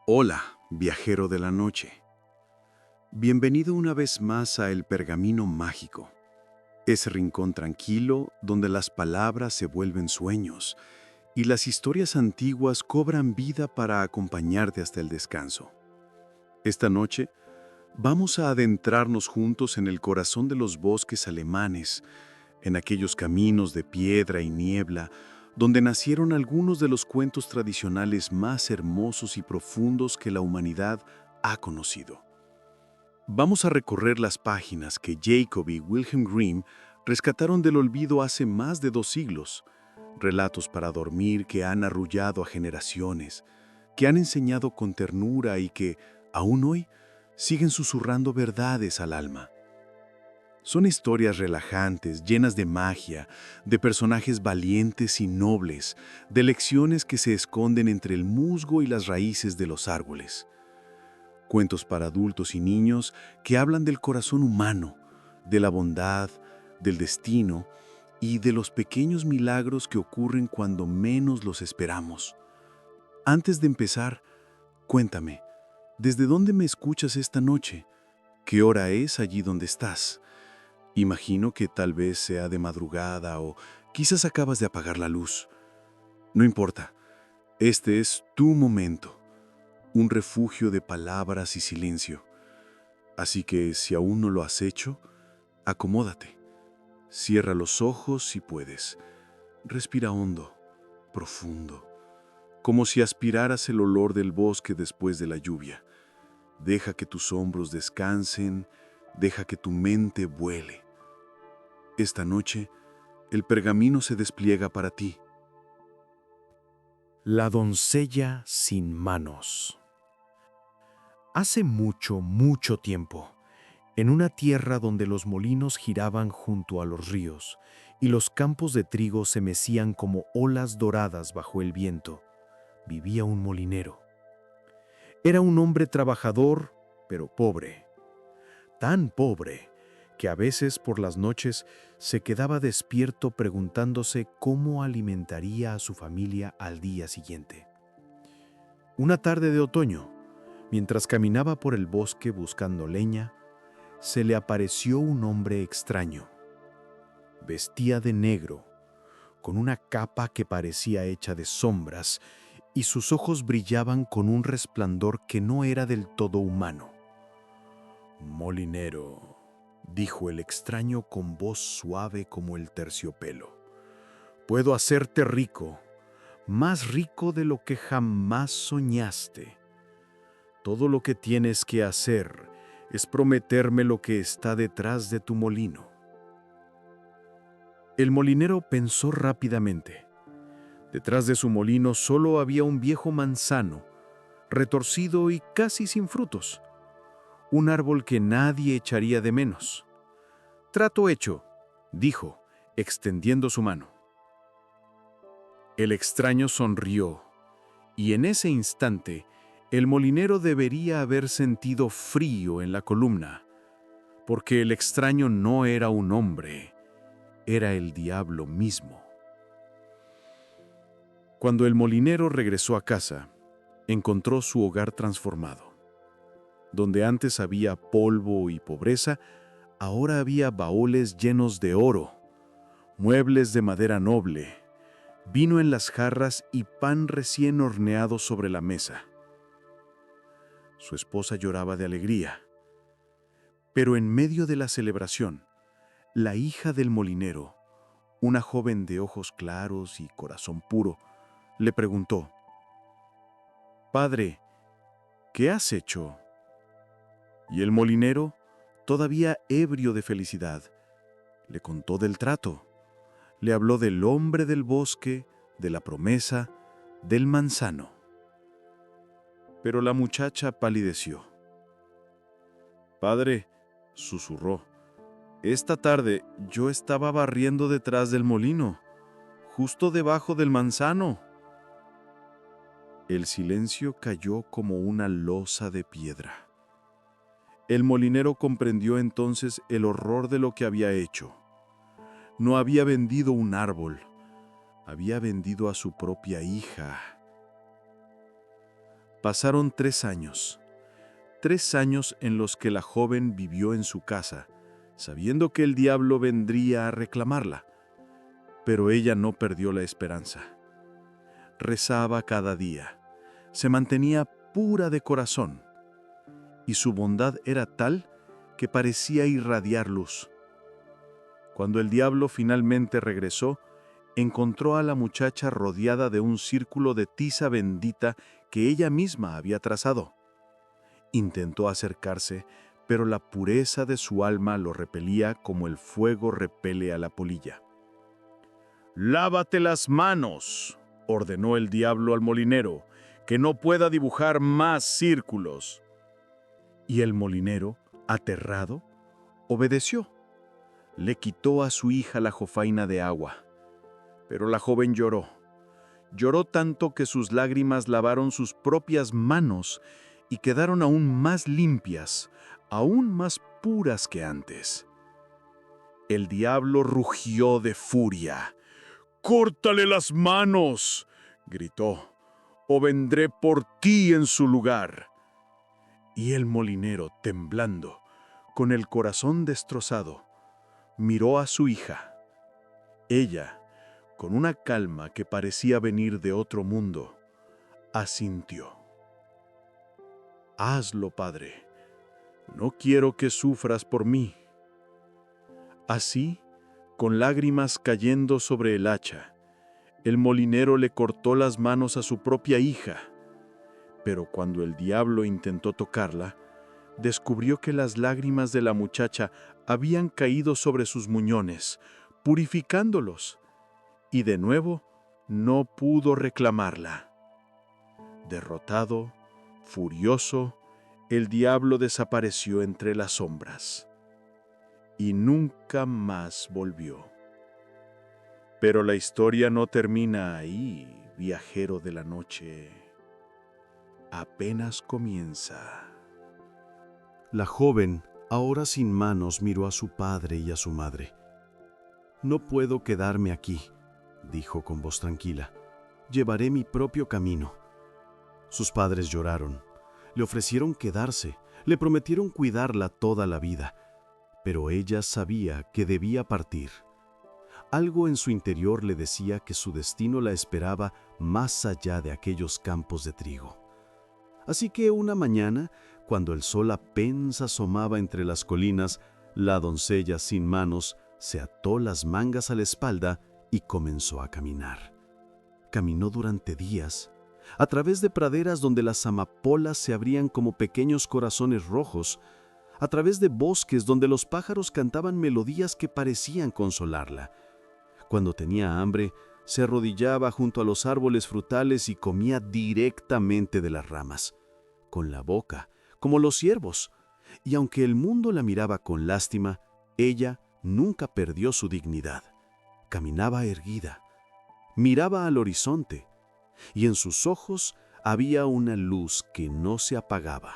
Hola, viajero de la noche. Bienvenido una vez más a El Pergamino Mágico, ese rincón tranquilo donde las palabras se vuelven sueños y las historias antiguas cobran vida para acompañarte hasta el descanso. Esta noche vamos a adentrarnos juntos en el corazón de los bosques alemanes, en aquellos caminos de piedra y niebla donde nacieron algunos de los cuentos tradicionales más hermosos y profundos que la humanidad ha conocido. Vamos a recorrer las páginas que Jacob y Wilhelm Grimm rescataron del olvido hace más de 2 siglos, relatos para dormir que han arrullado a generaciones, que han enseñado con ternura y que, aún hoy, siguen susurrando verdades al alma. Son historias relajantes, llenas de magia, de personajes valientes y nobles, de lecciones que se esconden entre el musgo y las raíces de los árboles. Cuentos para adultos y niños que hablan del corazón humano, de la bondad, del destino y de los pequeños milagros que ocurren cuando menos los esperamos. Antes de empezar, cuéntame, ¿desde dónde me escuchas esta noche? ¿Qué hora es allí donde estás? Imagino que tal vez sea de madrugada o quizás acabas de apagar la luz. No importa, este es tu momento, un refugio de palabras y silencio. Así que si aún no lo has hecho, acomódate. Cierra los ojos si puedes. Respira hondo, profundo, como si aspiraras el olor del bosque después de la lluvia. Deja que tus hombros descansen, deja que tu mente vuele. Esta noche, el pergamino se despliega para ti. La doncella sin manos. Hace mucho, mucho tiempo, en una tierra donde los molinos giraban junto a los ríos y los campos de trigo se mecían como olas doradas bajo el viento, vivía un molinero. Era un hombre trabajador, pero pobre, tan pobre que a veces por las noches se quedaba despierto preguntándose cómo alimentaría a su familia al día siguiente. Una tarde de otoño, mientras caminaba por el bosque buscando leña, se le apareció un hombre extraño. Vestía de negro, con una capa que parecía hecha de sombras, y sus ojos brillaban con un resplandor que no era del todo humano. «Molinero», dijo el extraño con voz suave como el terciopelo, «puedo hacerte rico, más rico de lo que jamás soñaste. Todo lo que tienes que hacer es prometerme lo que está detrás de tu molino». El molinero pensó rápidamente. Detrás de su molino solo había un viejo manzano, retorcido y casi sin frutos. Un árbol que nadie echaría de menos. «Trato hecho», dijo, extendiendo su mano. El extraño sonrió, y en ese instante, el molinero debería haber sentido frío en la columna, porque el extraño no era un hombre, era el diablo mismo. Cuando el molinero regresó a casa, encontró su hogar transformado. Donde antes había polvo y pobreza, ahora había baúles llenos de oro, muebles de madera noble, vino en las jarras y pan recién horneado sobre la mesa. Su esposa lloraba de alegría, pero en medio de la celebración, la hija del molinero, una joven de ojos claros y corazón puro, le preguntó: «Padre, ¿qué has hecho?». Y el molinero, todavía ebrio de felicidad, le contó del trato. Le habló del hombre del bosque, de la promesa, del manzano. Pero la muchacha palideció. «Padre», susurró, «esta tarde yo estaba barriendo detrás del molino, justo debajo del manzano». El silencio cayó como una losa de piedra. El molinero comprendió entonces el horror de lo que había hecho. No había vendido un árbol, había vendido a su propia hija. Pasaron 3 años. 3 años en los que la joven vivió en su casa, sabiendo que el diablo vendría a reclamarla. Pero ella no perdió la esperanza. Rezaba cada día. Se mantenía pura de corazón. Y su bondad era tal que parecía irradiar luz. Cuando el diablo finalmente regresó, encontró a la muchacha rodeada de un círculo de tiza bendita que ella misma había trazado. Intentó acercarse, pero la pureza de su alma lo repelía como el fuego repele a la polilla. «Lávate las manos», ordenó el diablo al molinero, «que no pueda dibujar más círculos». Y el molinero, aterrado, obedeció. Le quitó a su hija la jofaina de agua. Pero la joven lloró. Lloró tanto que sus lágrimas lavaron sus propias manos y quedaron aún más limpias, aún más puras que antes. El diablo rugió de furia. «¡Córtale las manos!», gritó, «o vendré por ti en su lugar». Y el molinero, temblando, con el corazón destrozado, miró a su hija. Ella, con una calma que parecía venir de otro mundo, asintió. «Hazlo, padre. No quiero que sufras por mí». Así, con lágrimas cayendo sobre el hacha, el molinero le cortó las manos a su propia hija. Pero cuando el diablo intentó tocarla, descubrió que las lágrimas de la muchacha habían caído sobre sus muñones, purificándolos, y de nuevo no pudo reclamarla. Derrotado, furioso, el diablo desapareció entre las sombras y nunca más volvió. Pero la historia no termina ahí, viajero de la noche. Apenas comienza. La joven, ahora sin manos, miró a su padre y a su madre. «No puedo quedarme aquí», dijo con voz tranquila. «Llevaré mi propio camino». Sus padres lloraron. Le ofrecieron quedarse, le prometieron cuidarla toda la vida, pero ella sabía que debía partir. Algo en su interior le decía que su destino la esperaba más allá de aquellos campos de trigo. Así que una mañana, cuando el sol apenas asomaba entre las colinas, la doncella sin manos se ató las mangas a la espalda y comenzó a caminar. Caminó durante días, a través de praderas donde las amapolas se abrían como pequeños corazones rojos, a través de bosques donde los pájaros cantaban melodías que parecían consolarla. Cuando tenía hambre, se arrodillaba junto a los árboles frutales y comía directamente de las ramas, con la boca, como los ciervos. Y aunque el mundo la miraba con lástima, ella nunca perdió su dignidad. Caminaba erguida, miraba al horizonte, y en sus ojos había una luz que no se apagaba.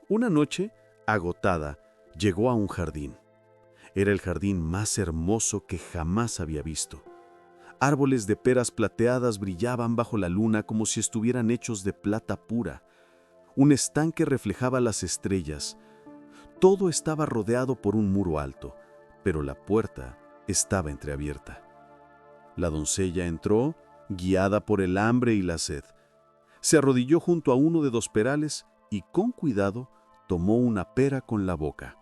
Una noche, agotada, llegó a un jardín. Era el jardín más hermoso que jamás había visto. Árboles de peras plateadas brillaban bajo la luna como si estuvieran hechos de plata pura. Un estanque reflejaba las estrellas. Todo estaba rodeado por un muro alto, pero la puerta estaba entreabierta. La doncella entró, guiada por el hambre y la sed. Se arrodilló junto a uno de dos perales y con cuidado tomó una pera con la boca.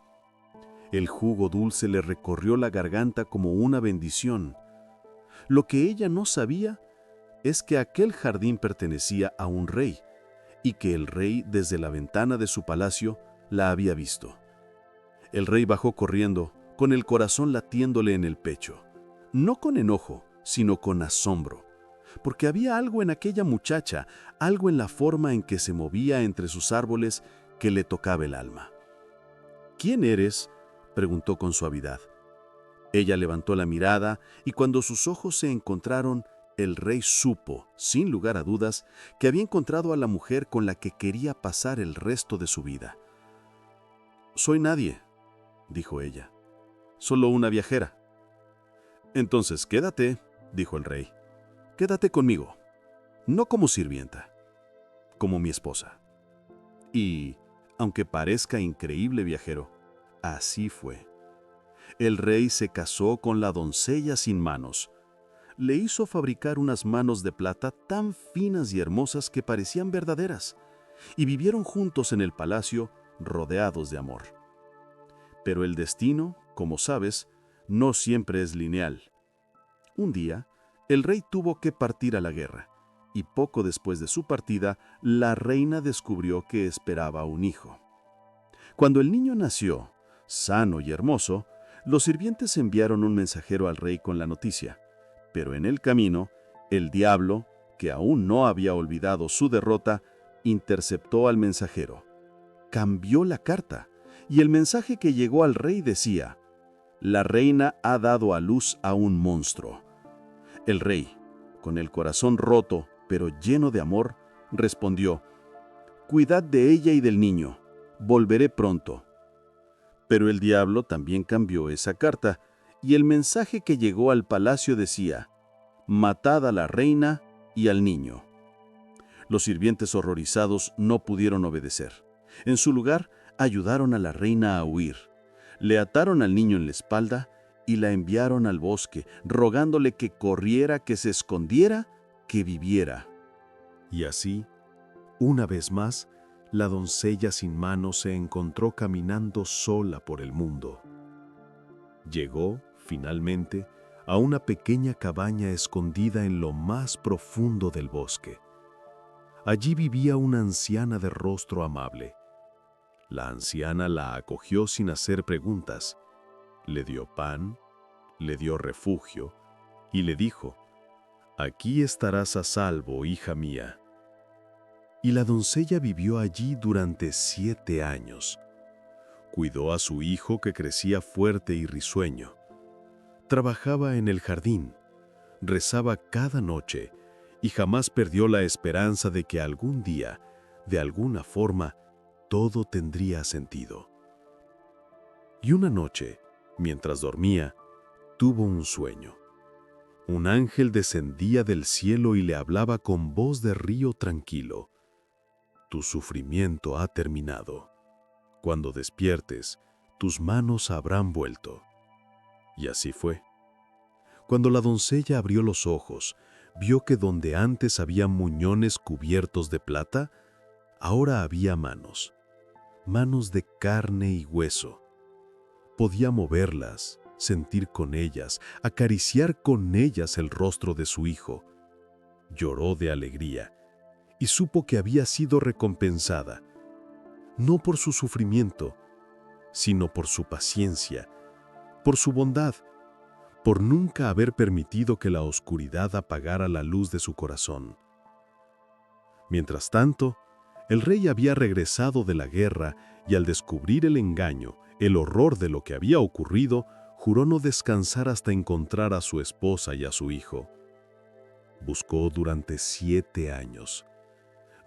El jugo dulce le recorrió la garganta como una bendición. Lo que ella no sabía es que aquel jardín pertenecía a un rey y que el rey desde la ventana de su palacio la había visto. El rey bajó corriendo, con el corazón latiéndole en el pecho, no con enojo, sino con asombro, porque había algo en aquella muchacha, algo en la forma en que se movía entre sus árboles que le tocaba el alma. «¿Quién eres?», preguntó con suavidad. Ella levantó la mirada y cuando sus ojos se encontraron, el rey supo, sin lugar a dudas, que había encontrado a la mujer con la que quería pasar el resto de su vida. «Soy nadie», dijo ella, «solo una viajera». «Entonces quédate», dijo el rey. «Quédate conmigo, no como sirvienta». como mi esposa. Y, aunque parezca increíble, viajero, así fue. El rey se casó con la doncella sin manos. Le hizo fabricar unas manos de plata tan finas y hermosas que parecían verdaderas, y vivieron juntos en el palacio rodeados de amor. Pero el destino, como sabes, no siempre es lineal. Un día, el rey tuvo que partir a la guerra, y poco después de su partida, la reina descubrió que esperaba un hijo. Cuando el niño nació, sano y hermoso, los sirvientes enviaron un mensajero al rey con la noticia, pero en el camino, el diablo, que aún no había olvidado su derrota, interceptó al mensajero. Cambió la carta, y el mensaje que llegó al rey decía: «La reina ha dado a luz a un monstruo». El rey, con el corazón roto, pero lleno de amor, respondió: «Cuidad de ella y del niño, volveré pronto». Pero el diablo también cambió esa carta, y el mensaje que llegó al palacio decía: «Matad a la reina y al niño». Los sirvientes horrorizados no pudieron obedecer. En su lugar, ayudaron a la reina a huir. Le ataron al niño en la espalda y la enviaron al bosque, rogándole que corriera, que se escondiera, que viviera. Y así, una vez más, la doncella sin manos se encontró caminando sola por el mundo. Llegó, finalmente, a una pequeña cabaña escondida en lo más profundo del bosque. Allí vivía una anciana de rostro amable. La anciana la acogió sin hacer preguntas. Le dio pan, le dio refugio y le dijo: «Aquí estarás a salvo, hija mía». Y la doncella vivió allí durante 7 años. Cuidó a su hijo, que crecía fuerte y risueño. Trabajaba en el jardín, rezaba cada noche y jamás perdió la esperanza de que algún día, de alguna forma, todo tendría sentido. Y una noche, mientras dormía, tuvo un sueño. Un ángel descendía del cielo y le hablaba con voz de río tranquilo: «Tu sufrimiento ha terminado. Cuando despiertes, tus manos habrán vuelto». Y así fue. Cuando la doncella abrió los ojos, vio que donde antes había muñones cubiertos de plata, ahora había manos, manos de carne y hueso. Podía moverlas, sentir con ellas, acariciar con ellas el rostro de su hijo. Lloró de alegría y supo que había sido recompensada, no por su sufrimiento, sino por su paciencia, por su bondad, por nunca haber permitido que la oscuridad apagara la luz de su corazón. Mientras tanto, el rey había regresado de la guerra y, al descubrir el engaño, el horror de lo que había ocurrido, juró no descansar hasta encontrar a su esposa y a su hijo. Buscó durante 7 años.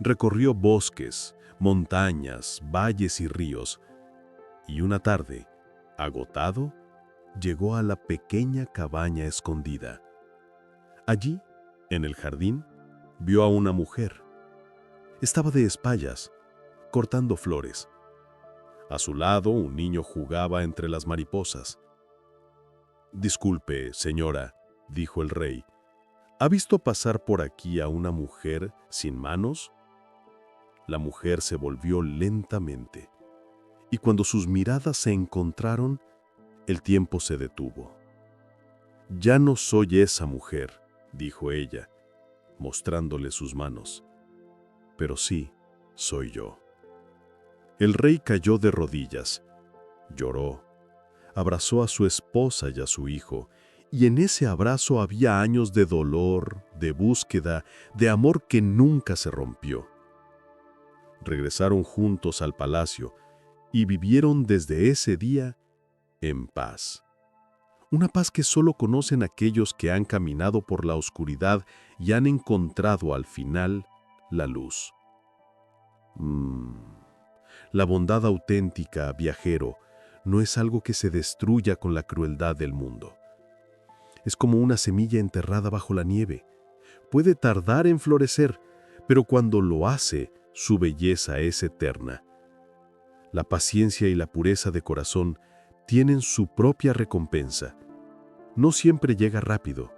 Recorrió bosques, montañas, valles y ríos, y una tarde, agotado, llegó a la pequeña cabaña escondida. Allí, en el jardín, vio a una mujer. Estaba de espaldas, cortando flores. A su lado, un niño jugaba entre las mariposas. «Disculpe, señora», dijo el rey, «¿ha visto pasar por aquí a una mujer sin manos?». La mujer se volvió lentamente, y cuando sus miradas se encontraron, el tiempo se detuvo. «Ya no soy esa mujer», dijo ella, mostrándole sus manos, «pero sí, soy yo». El rey cayó de rodillas, lloró, abrazó a su esposa y a su hijo, y en ese abrazo había años de dolor, de búsqueda, de amor que nunca se rompió. Regresaron juntos al palacio y vivieron desde ese día en paz. Una paz que solo conocen aquellos que han caminado por la oscuridad y han encontrado al final la luz. La bondad auténtica, viajero, no es algo que se destruya con la crueldad del mundo. Es como una semilla enterrada bajo la nieve. Puede tardar en florecer, pero cuando lo hace, Su belleza es eterna. La paciencia y la pureza de corazón tienen su propia recompensa. No siempre llega rápido,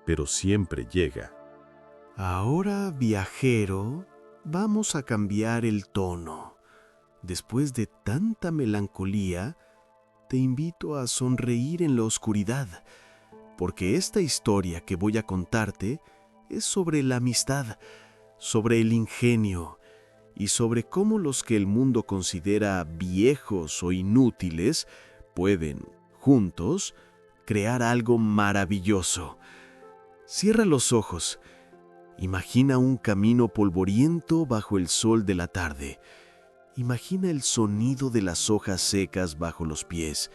pero siempre llega. Ahora, viajero, vamos a cambiar el tono. Después de tanta melancolía, te invito a sonreír en la oscuridad, porque esta historia que voy a contarte es sobre la amistad, sobre el ingenio y sobre cómo los que el mundo considera viejos o inútiles pueden, juntos, crear algo maravilloso. Cierra los ojos. Imagina un camino polvoriento bajo el sol de la tarde. Imagina el sonido de las hojas secas bajo los pies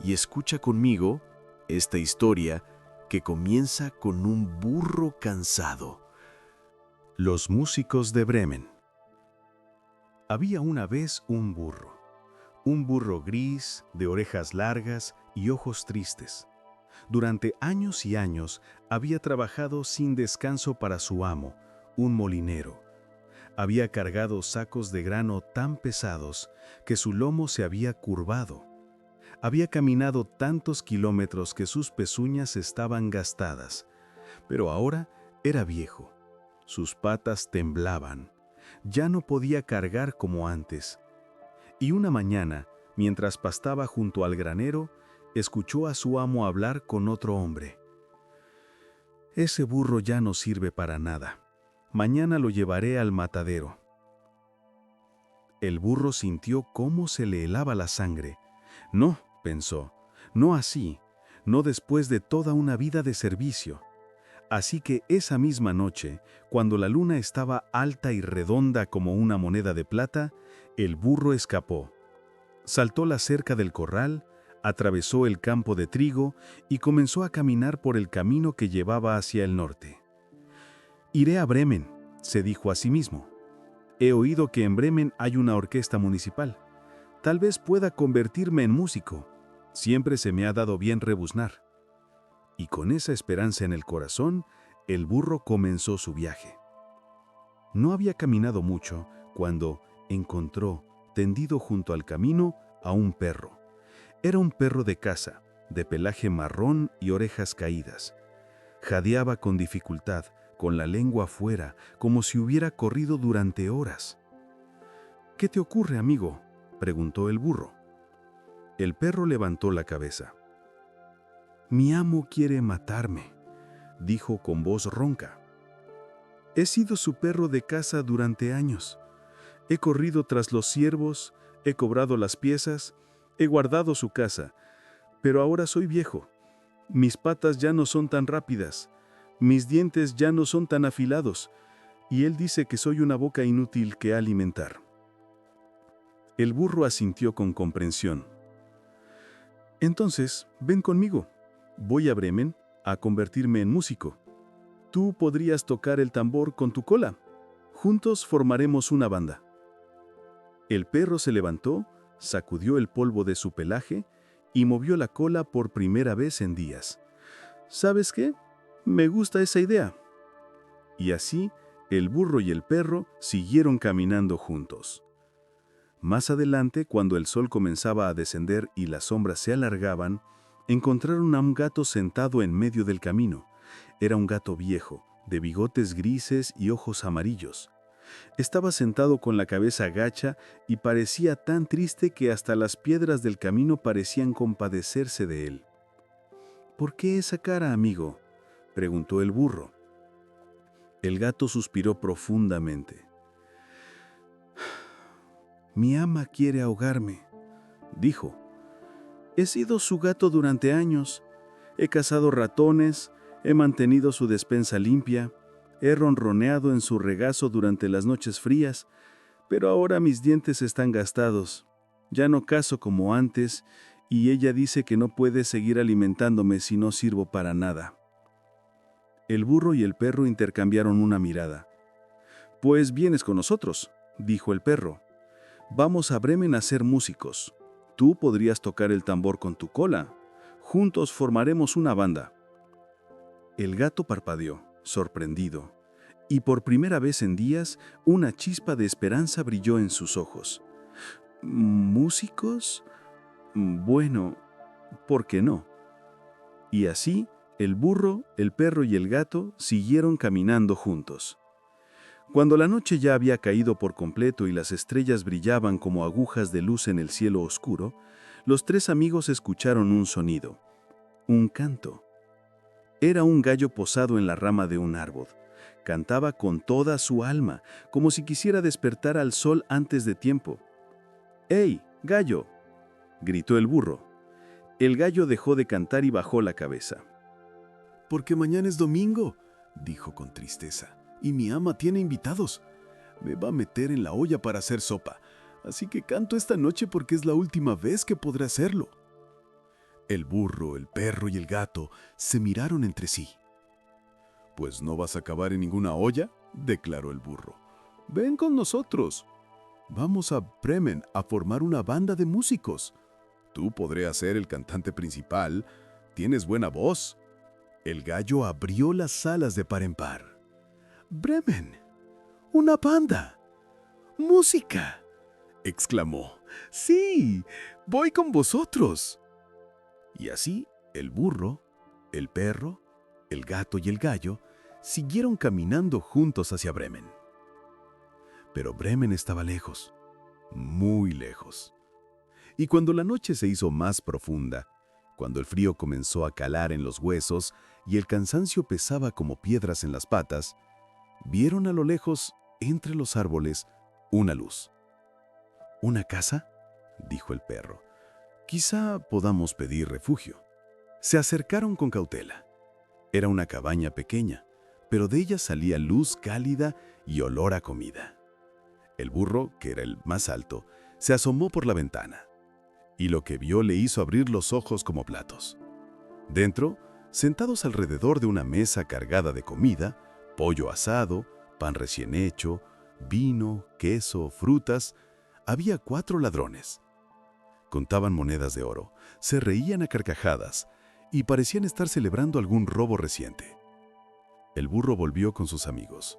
y escucha conmigo esta historia que comienza con un burro cansado. Los músicos de Bremen. Había una vez un burro gris, de orejas largas y ojos tristes. Durante años y años había trabajado sin descanso para su amo, un molinero. Había cargado sacos de grano tan pesados que su lomo se había curvado. Había caminado tantos kilómetros que sus pezuñas estaban gastadas, pero ahora era viejo. Sus patas temblaban. Ya no podía cargar como antes. Y una mañana, mientras pastaba junto al granero, escuchó a su amo hablar con otro hombre. «Ese burro ya no sirve para nada. Mañana lo llevaré al matadero». El burro sintió cómo se le helaba la sangre. No, pensó, no así, no después de toda una vida de servicio. Así que esa misma noche, cuando la luna estaba alta y redonda como una moneda de plata, el burro escapó. Saltó la cerca del corral, atravesó el campo de trigo y comenzó a caminar por el camino que llevaba hacia el norte. «Iré a Bremen», se dijo a sí mismo. «He oído que en Bremen hay una orquesta municipal. Tal vez pueda convertirme en músico. Siempre se me ha dado bien rebuznar». Y con esa esperanza en el corazón, el burro comenzó su viaje. No había caminado mucho cuando encontró, tendido junto al camino, a un perro. Era un perro de caza, de pelaje marrón y orejas caídas. Jadeaba con dificultad, con la lengua afuera, como si hubiera corrido durante horas. «¿Qué te ocurre, amigo?», preguntó el burro. El perro levantó la cabeza. «Mi amo quiere matarme», dijo con voz ronca. «He sido su perro de caza durante años. He corrido tras los ciervos, he cobrado las piezas, he guardado su casa, pero ahora soy viejo. Mis patas ya no son tan rápidas, mis dientes ya no son tan afilados, y él dice que soy una boca inútil que alimentar». El burro asintió con comprensión. «Entonces, ven conmigo. Voy a Bremen a convertirme en músico. Tú podrías tocar el tambor con tu cola. Juntos formaremos una banda». El perro se levantó, sacudió el polvo de su pelaje y movió la cola por primera vez en días. «¿Sabes qué? Me gusta esa idea». Y así, el burro y el perro siguieron caminando juntos. Más adelante, cuando el sol comenzaba a descender y las sombras se alargaban, encontraron a un gato sentado en medio del camino. Era un gato viejo, de bigotes grises y ojos amarillos. Estaba sentado con la cabeza gacha y parecía tan triste que hasta las piedras del camino parecían compadecerse de él. «¿Por qué esa cara, amigo?», preguntó el burro. El gato suspiró profundamente. «Mi ama quiere ahogarme», dijo. «He sido su gato durante años. He cazado ratones, he mantenido su despensa limpia, he ronroneado en su regazo durante las noches frías, pero ahora mis dientes están gastados. Ya no cazo como antes, y ella dice que no puede seguir alimentándome si no sirvo para nada». El burro y el perro intercambiaron una mirada. «Pues vienes con nosotros», dijo el perro. «Vamos a Bremen a ser músicos. Tú podrías tocar el tambor con tu cola. Juntos formaremos una banda». El gato parpadeó, sorprendido. Y por primera vez en días, una chispa de esperanza brilló en sus ojos. ¿Músicos? Bueno, ¿por qué no? Y así, el burro, el perro y el gato siguieron caminando juntos. Cuando la noche ya había caído por completo y las estrellas brillaban como agujas de luz en el cielo oscuro, los tres amigos escucharon un sonido, un canto. Era un gallo posado en la rama de un árbol. Cantaba con toda su alma, como si quisiera despertar al sol antes de tiempo. ¡Ey, gallo!, gritó el burro. El gallo dejó de cantar y bajó la cabeza. «Porque mañana es domingo», dijo con tristeza, «y mi ama tiene invitados. Me va a meter en la olla para hacer sopa, así que canto esta noche porque es la última vez que podré hacerlo». El burro, el perro y el gato se miraron entre sí. «Pues no vas a acabar en ninguna olla», declaró el burro. «Ven con nosotros. Vamos a Bremen a formar una banda de músicos. Tú podrías ser el cantante principal. Tienes buena voz». El gallo abrió las alas de par en par. «¡Bremen! ¡Una banda! ¡Música!», exclamó. «¡Sí! ¡Voy con vosotros!». Y así, el burro, el perro, el gato y el gallo siguieron caminando juntos hacia Bremen. Pero Bremen estaba lejos, muy lejos. Y cuando la noche se hizo más profunda, cuando el frío comenzó a calar en los huesos y el cansancio pesaba como piedras en las patas, vieron a lo lejos, entre los árboles, una luz. «¿Una casa?», dijo el perro. «Quizá podamos pedir refugio». Se acercaron con cautela. Era una cabaña pequeña, pero de ella salía luz cálida y olor a comida. El burro, que era el más alto, se asomó por la ventana, y lo que vio le hizo abrir los ojos como platos. Dentro, sentados alrededor de una mesa cargada de comida, pollo asado, pan recién hecho, vino, queso, frutas, había 4 ladrones. Contaban monedas de oro, se reían a carcajadas y parecían estar celebrando algún robo reciente. El burro volvió con sus amigos.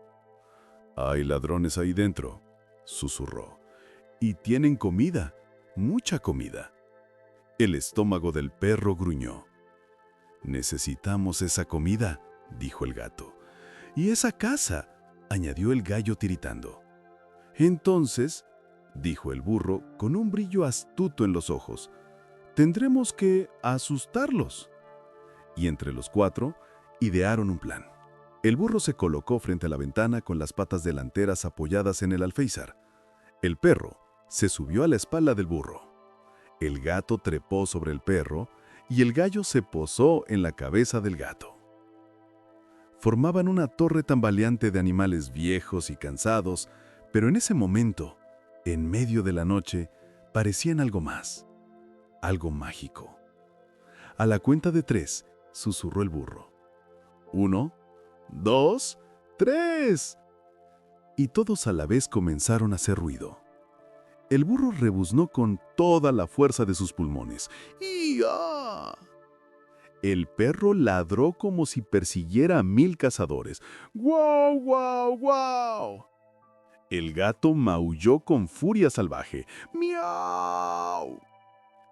«Hay ladrones ahí dentro», susurró. «Y tienen comida, mucha comida». El estómago del perro gruñó. «Necesitamos esa comida», dijo el gato. «Y esa casa», añadió el gallo tiritando. «Entonces», dijo el burro con un brillo astuto en los ojos, «tendremos que asustarlos». Y entre los 4 idearon un plan. El burro se colocó frente a la ventana con las patas delanteras apoyadas en el alféizar. El perro se subió a la espalda del burro. El gato trepó sobre el perro y el gallo se posó en la cabeza del gato. Formaban una torre tambaleante de animales viejos y cansados, pero en ese momento, en medio de la noche, parecían algo más, algo mágico. A la cuenta de 3, susurró el burro. 1, 2, 3. Y todos a la vez comenzaron a hacer ruido. El burro rebuznó con toda la fuerza de sus pulmones. ¡Ya! El perro ladró como si persiguiera a 1000 cazadores. ¡Guau, guau, guau! El gato maulló con furia salvaje. ¡Miau!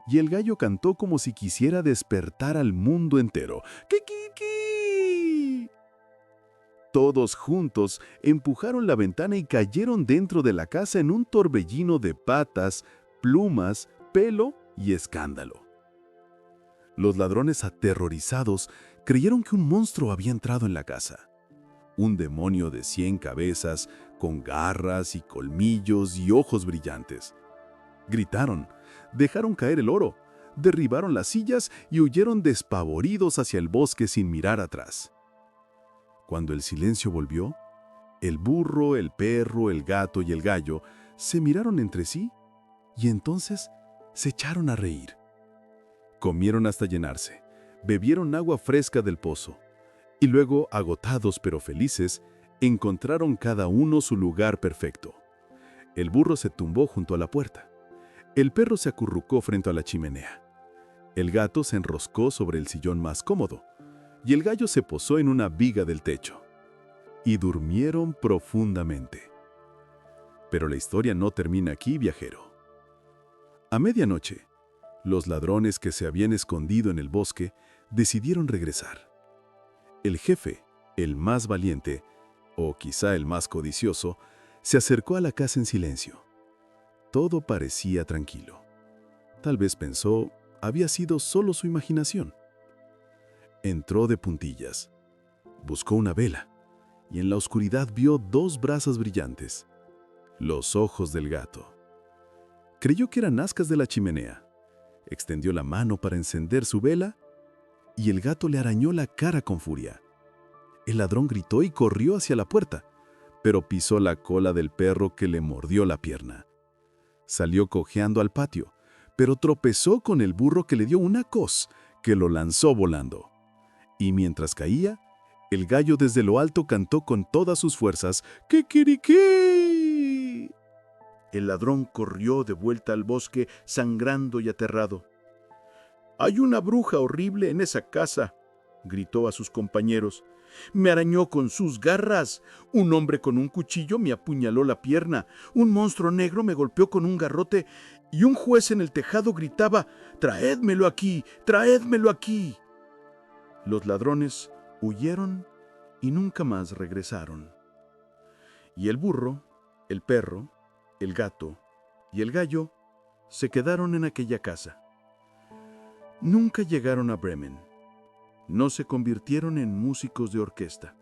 Y el gallo cantó como si quisiera despertar al mundo entero. ¡Ki-ki-ki! Todos juntos empujaron la ventana y cayeron dentro de la casa en un torbellino de patas, plumas, pelo y escándalo. Los ladrones aterrorizados creyeron que un monstruo había entrado en la casa. Un demonio de 100 cabezas, con garras y colmillos y ojos brillantes. Gritaron, dejaron caer el oro, derribaron las sillas y huyeron despavoridos hacia el bosque sin mirar atrás. Cuando el silencio volvió, el burro, el perro, el gato y el gallo se miraron entre sí y entonces se echaron a reír. Comieron hasta llenarse, bebieron agua fresca del pozo y luego, agotados pero felices, encontraron cada uno su lugar perfecto. El burro se tumbó junto a la puerta. El perro se acurrucó frente a la chimenea. El gato se enroscó sobre el sillón más cómodo y el gallo se posó en una viga del techo. y durmieron profundamente. Pero la historia no termina aquí, viajero. A medianoche, los ladrones que se habían escondido en el bosque decidieron regresar. El jefe, el más valiente, o quizá el más codicioso, se acercó a la casa en silencio. Todo parecía tranquilo. Tal vez pensó, había sido solo su imaginación. Entró de puntillas, buscó una vela, y en la oscuridad vio 2 brasas brillantes, los ojos del gato. Creyó que eran ascas de la chimenea. Extendió la mano para encender su vela, y el gato le arañó la cara con furia. El ladrón gritó y corrió hacia la puerta, pero pisó la cola del perro que le mordió la pierna. Salió cojeando al patio, pero tropezó con el burro que le dio una coz que lo lanzó volando. Y mientras caía, el gallo desde lo alto cantó con todas sus fuerzas, ¡Kikiriki! El ladrón corrió de vuelta al bosque, sangrando y aterrado. «¡Hay una bruja horrible en esa casa!», gritó a sus compañeros. «Me arañó con sus garras. Un hombre con un cuchillo me apuñaló la pierna. Un monstruo negro me golpeó con un garrote y un juez en el tejado gritaba, ¡traédmelo aquí! ¡Traédmelo aquí!». Los ladrones huyeron y nunca más regresaron. Y el burro, el perro, el gato y el gallo se quedaron en aquella casa. Nunca llegaron a Bremen. No se convirtieron en músicos de orquesta,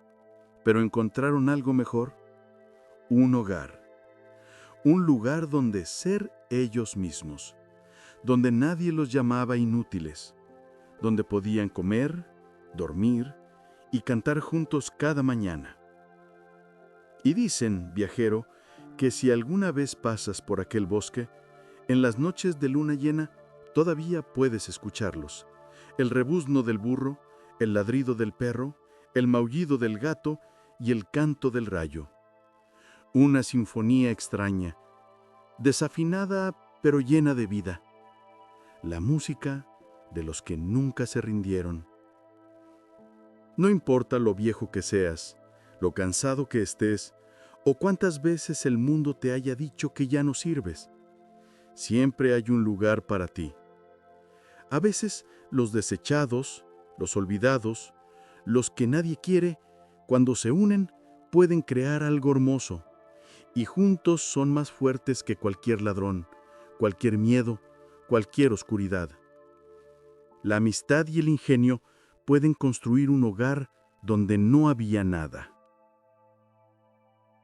pero encontraron algo mejor, un hogar, un lugar donde ser ellos mismos, donde nadie los llamaba inútiles, donde podían comer, dormir y cantar juntos cada mañana. Y dicen, viajero, que si alguna vez pasas por aquel bosque, en las noches de luna llena todavía puedes escucharlos, el rebuzno del burro, el ladrido del perro, el maullido del gato y el canto del rayo. Una sinfonía extraña, desafinada pero llena de vida. La música de los que nunca se rindieron. No importa lo viejo que seas, lo cansado que estés, o cuántas veces el mundo te haya dicho que ya no sirves, siempre hay un lugar para ti. A veces los desechados, los olvidados, los que nadie quiere, cuando se unen, pueden crear algo hermoso, y juntos son más fuertes que cualquier ladrón, cualquier miedo, cualquier oscuridad. La amistad y el ingenio pueden construir un hogar donde no había nada.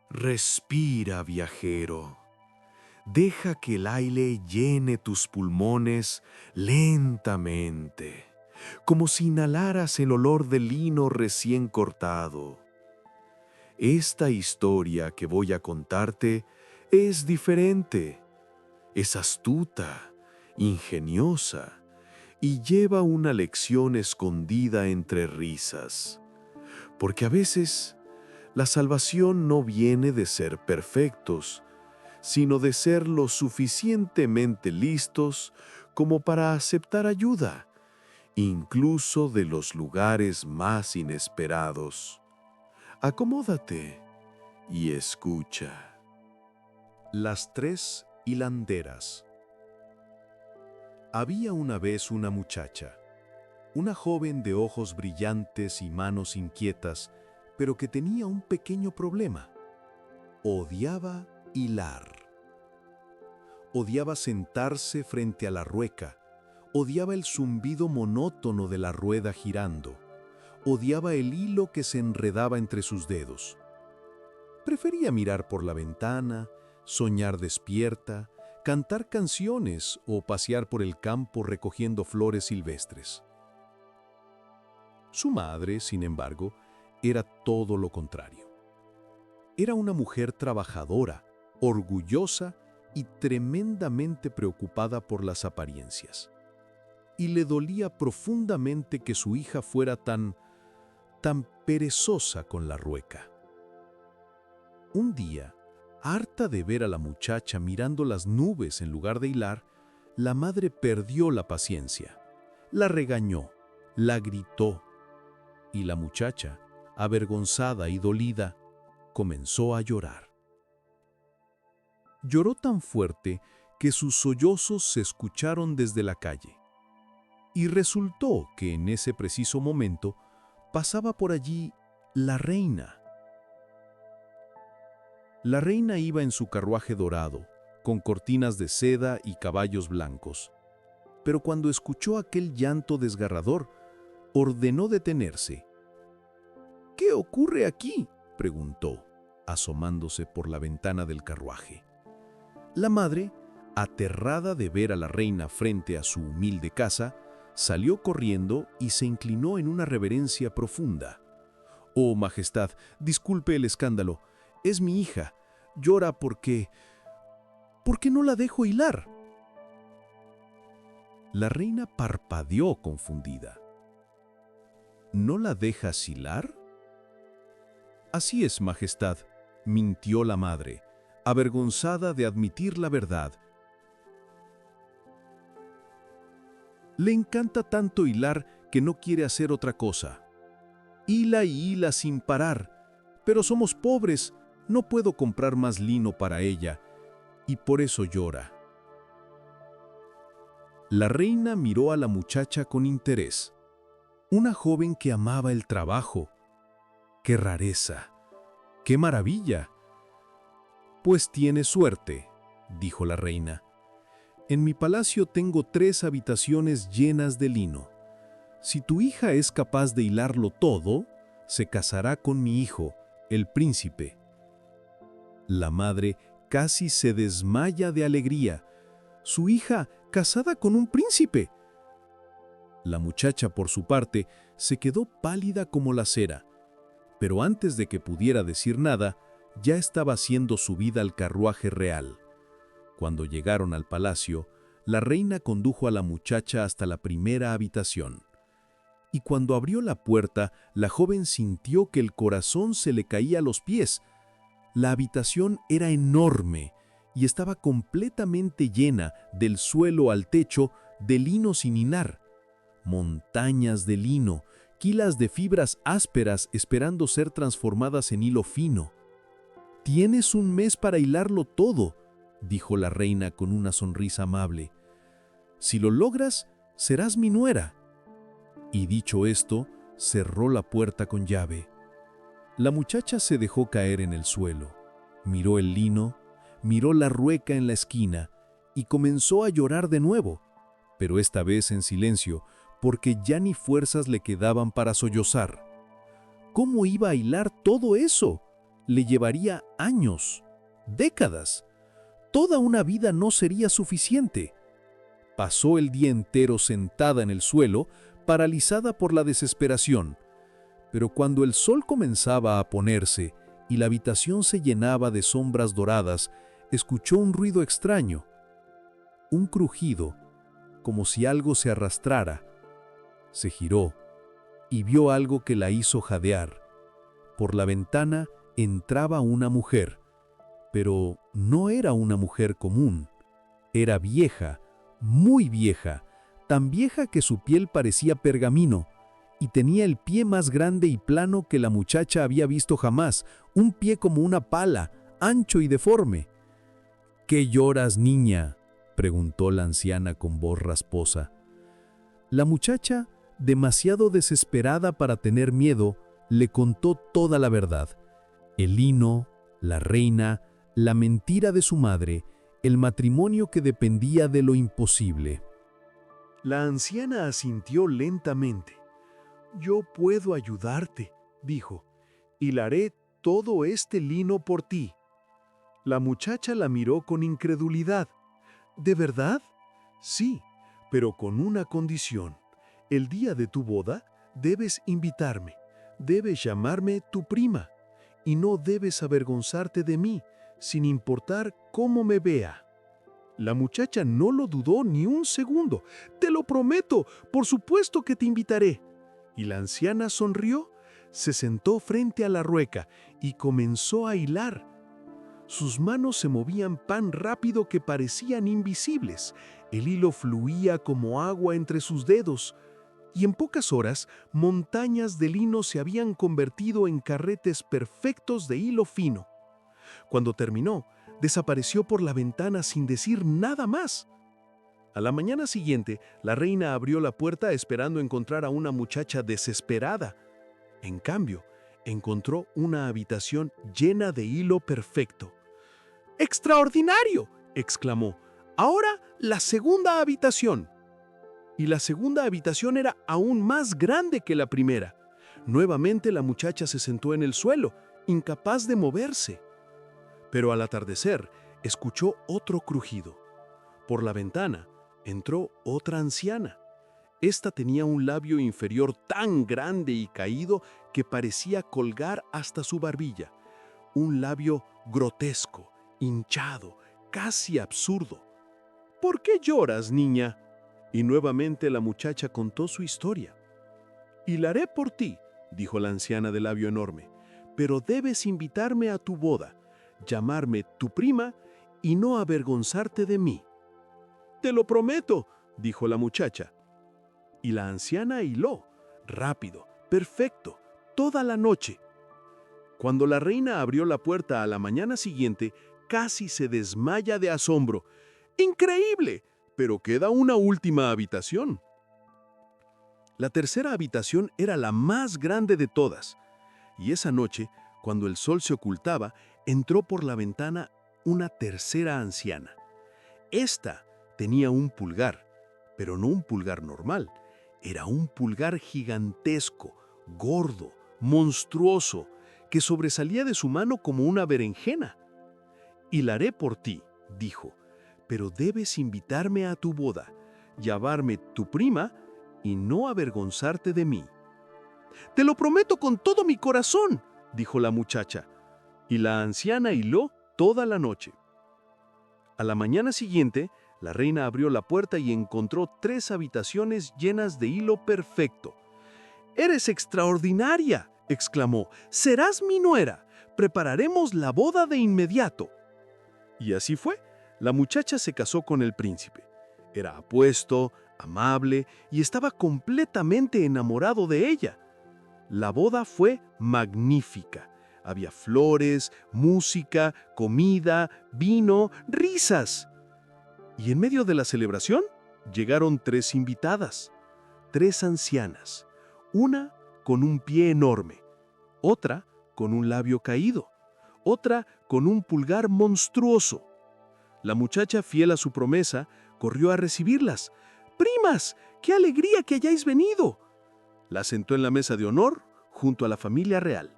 Respira, viajero. Deja que el aire llene tus pulmones lentamente, como si inhalaras el olor del lino recién cortado. Esta historia que voy a contarte es diferente, es astuta, ingeniosa y lleva una lección escondida entre risas. Porque a veces la salvación no viene de ser perfectos, sino de ser lo suficientemente listos como para aceptar ayuda, incluso de los lugares más inesperados. Acomódate y escucha. Las 3 hilanderas. Había una vez una muchacha, una joven de ojos brillantes y manos inquietas, pero que tenía un pequeño problema. Odiaba hilar. Odiaba sentarse frente a la rueca, odiaba el zumbido monótono de la rueda girando, odiaba el hilo que se enredaba entre sus dedos. Prefería mirar por la ventana, soñar despierta, cantar canciones o pasear por el campo recogiendo flores silvestres. Su madre, sin embargo, era todo lo contrario. Era una mujer trabajadora, orgullosa y tremendamente preocupada por las apariencias. Y le dolía profundamente que su hija fuera tan perezosa con la rueca. Un día, harta de ver a la muchacha mirando las nubes en lugar de hilar, la madre perdió la paciencia. La regañó, la gritó, y la muchacha, avergonzada y dolida, comenzó a llorar. Lloró tan fuerte que sus sollozos se escucharon desde la calle. Y resultó que en ese preciso momento pasaba por allí la reina. La reina iba en su carruaje dorado, con cortinas de seda y caballos blancos. Pero cuando escuchó aquel llanto desgarrador, ordenó detenerse. «¿Qué ocurre aquí?», preguntó, asomándose por la ventana del carruaje. La madre, aterrada de ver a la reina frente a su humilde casa, salió corriendo y se inclinó en una reverencia profunda. «Oh, Majestad, disculpe el escándalo. Es mi hija. Llora porque no la dejo hilar». La reina parpadeó confundida. «¿No la dejas hilar?». «Así es, Majestad», mintió la madre, avergonzada de admitir la verdad. «Le encanta tanto hilar que no quiere hacer otra cosa. Hila y hila sin parar, pero somos pobres, no puedo comprar más lino para ella, y por eso llora». La reina miró a la muchacha con interés. Una joven que amaba el trabajo. ¡Qué rareza! ¡Qué maravilla! «Pues tiene suerte», dijo la reina. «En mi palacio tengo 3 habitaciones llenas de lino. Si tu hija es capaz de hilarlo todo, se casará con mi hijo, el príncipe». La madre casi se desmaya de alegría. «¿Su hija casada con un príncipe?». La muchacha, por su parte, se quedó pálida como la cera, pero antes de que pudiera decir nada, ya estaba siendo subida al carruaje real. Cuando llegaron al palacio, la reina condujo a la muchacha hasta la primera habitación. Y cuando abrió la puerta, la joven sintió que el corazón se le caía a los pies. La habitación era enorme y estaba completamente llena, del suelo al techo, de lino sin hilar. Montañas de lino, quilas de fibras ásperas esperando ser transformadas en hilo fino. «Tienes un mes para hilarlo todo», dijo la reina con una sonrisa amable. «Si lo logras, serás mi nuera». Y dicho esto, cerró la puerta con llave. La muchacha se dejó caer en el suelo, miró el lino, miró la rueca en la esquina y comenzó a llorar de nuevo, pero esta vez en silencio, porque ya ni fuerzas le quedaban para sollozar. ¿Cómo iba a hilar todo eso? Le llevaría años, décadas. Toda una vida no sería suficiente. Pasó el día entero sentada en el suelo, paralizada por la desesperación. Pero cuando el sol comenzaba a ponerse y la habitación se llenaba de sombras doradas, escuchó un ruido extraño, un crujido, como si algo se arrastrara. Se giró y vio algo que la hizo jadear. Por la ventana entraba una mujer, pero no era una mujer común. Era vieja, muy vieja, tan vieja que su piel parecía pergamino, y tenía el pie más grande y plano que la muchacha había visto jamás, un pie como una pala, ancho y deforme. «¿Qué lloras, niña?», preguntó la anciana con voz rasposa. La muchacha, demasiado desesperada para tener miedo, le contó toda la verdad. El lino, la reina, la mentira de su madre, el matrimonio que dependía de lo imposible. La anciana asintió lentamente. «Yo puedo ayudarte», dijo. «Hilaré todo este lino por ti». La muchacha la miró con incredulidad. «¿De verdad?». «Sí, pero con una condición. El día de tu boda debes invitarme, debes llamarme tu prima, y no debes avergonzarte de mí, sin importar cómo me vea». La muchacha no lo dudó ni un segundo. «Te lo prometo, por supuesto que te invitaré». Y la anciana sonrió, se sentó frente a la rueca y comenzó a hilar. Sus manos se movían tan rápido que parecían invisibles. El hilo fluía como agua entre sus dedos. y en pocas horas montañas de lino se habían convertido en carretes perfectos de hilo fino. Cuando terminó, desapareció por la ventana sin decir nada más. A la mañana siguiente, la reina abrió la puerta esperando encontrar a una muchacha desesperada. En cambio, encontró una habitación llena de hilo perfecto. ¡Extraordinario!, exclamó. ¡Ahora la segunda habitación! Y la segunda habitación era aún más grande que la primera. Nuevamente la muchacha se sentó en el suelo, incapaz de moverse. Pero al atardecer, escuchó otro crujido. Por la ventana entró otra anciana. Esta tenía un labio inferior tan grande y caído que parecía colgar hasta su barbilla. Un labio grotesco, hinchado, casi absurdo. ¿Por qué lloras, niña? Y nuevamente la muchacha contó su historia. «Hilaré por ti», dijo la anciana de labio enorme, «pero debes invitarme a tu boda, llamarme tu prima y no avergonzarte de mí». «Te lo prometo», dijo la muchacha. Y la anciana hiló, rápido, perfecto, toda la noche. Cuando la reina abrió la puerta a la mañana siguiente, casi se desmaya de asombro. ¡Increíble! Pero queda una última habitación. La tercera habitación era la más grande de todas. Y esa noche, cuando el sol se ocultaba, entró por la ventana una tercera anciana. Esta tenía un pulgar, pero no un pulgar normal. Era un pulgar gigantesco, gordo, monstruoso, que sobresalía de su mano como una berenjena. «Hilaré por ti», dijo, «pero debes invitarme a tu boda, llamarme tu prima y no avergonzarte de mí». «Te lo prometo con todo mi corazón», dijo la muchacha, y la anciana hiló toda la noche. A la mañana siguiente, la reina abrió la puerta y encontró 3 habitaciones llenas de hilo perfecto. «¡Eres extraordinaria!», exclamó. «¡Serás mi nuera! Prepararemos la boda de inmediato». Y así fue. La muchacha se casó con el príncipe. Era apuesto, amable y estaba completamente enamorado de ella. La boda fue magnífica. Había flores, música, comida, vino, risas. Y en medio de la celebración llegaron 3 invitadas, 3 ancianas, una con un pie enorme, otra con un labio caído, otra con un pulgar monstruoso. La muchacha, fiel a su promesa, corrió a recibirlas. «¡Primas! ¡Qué alegría que hayáis venido!». La sentó en la mesa de honor junto a la familia real.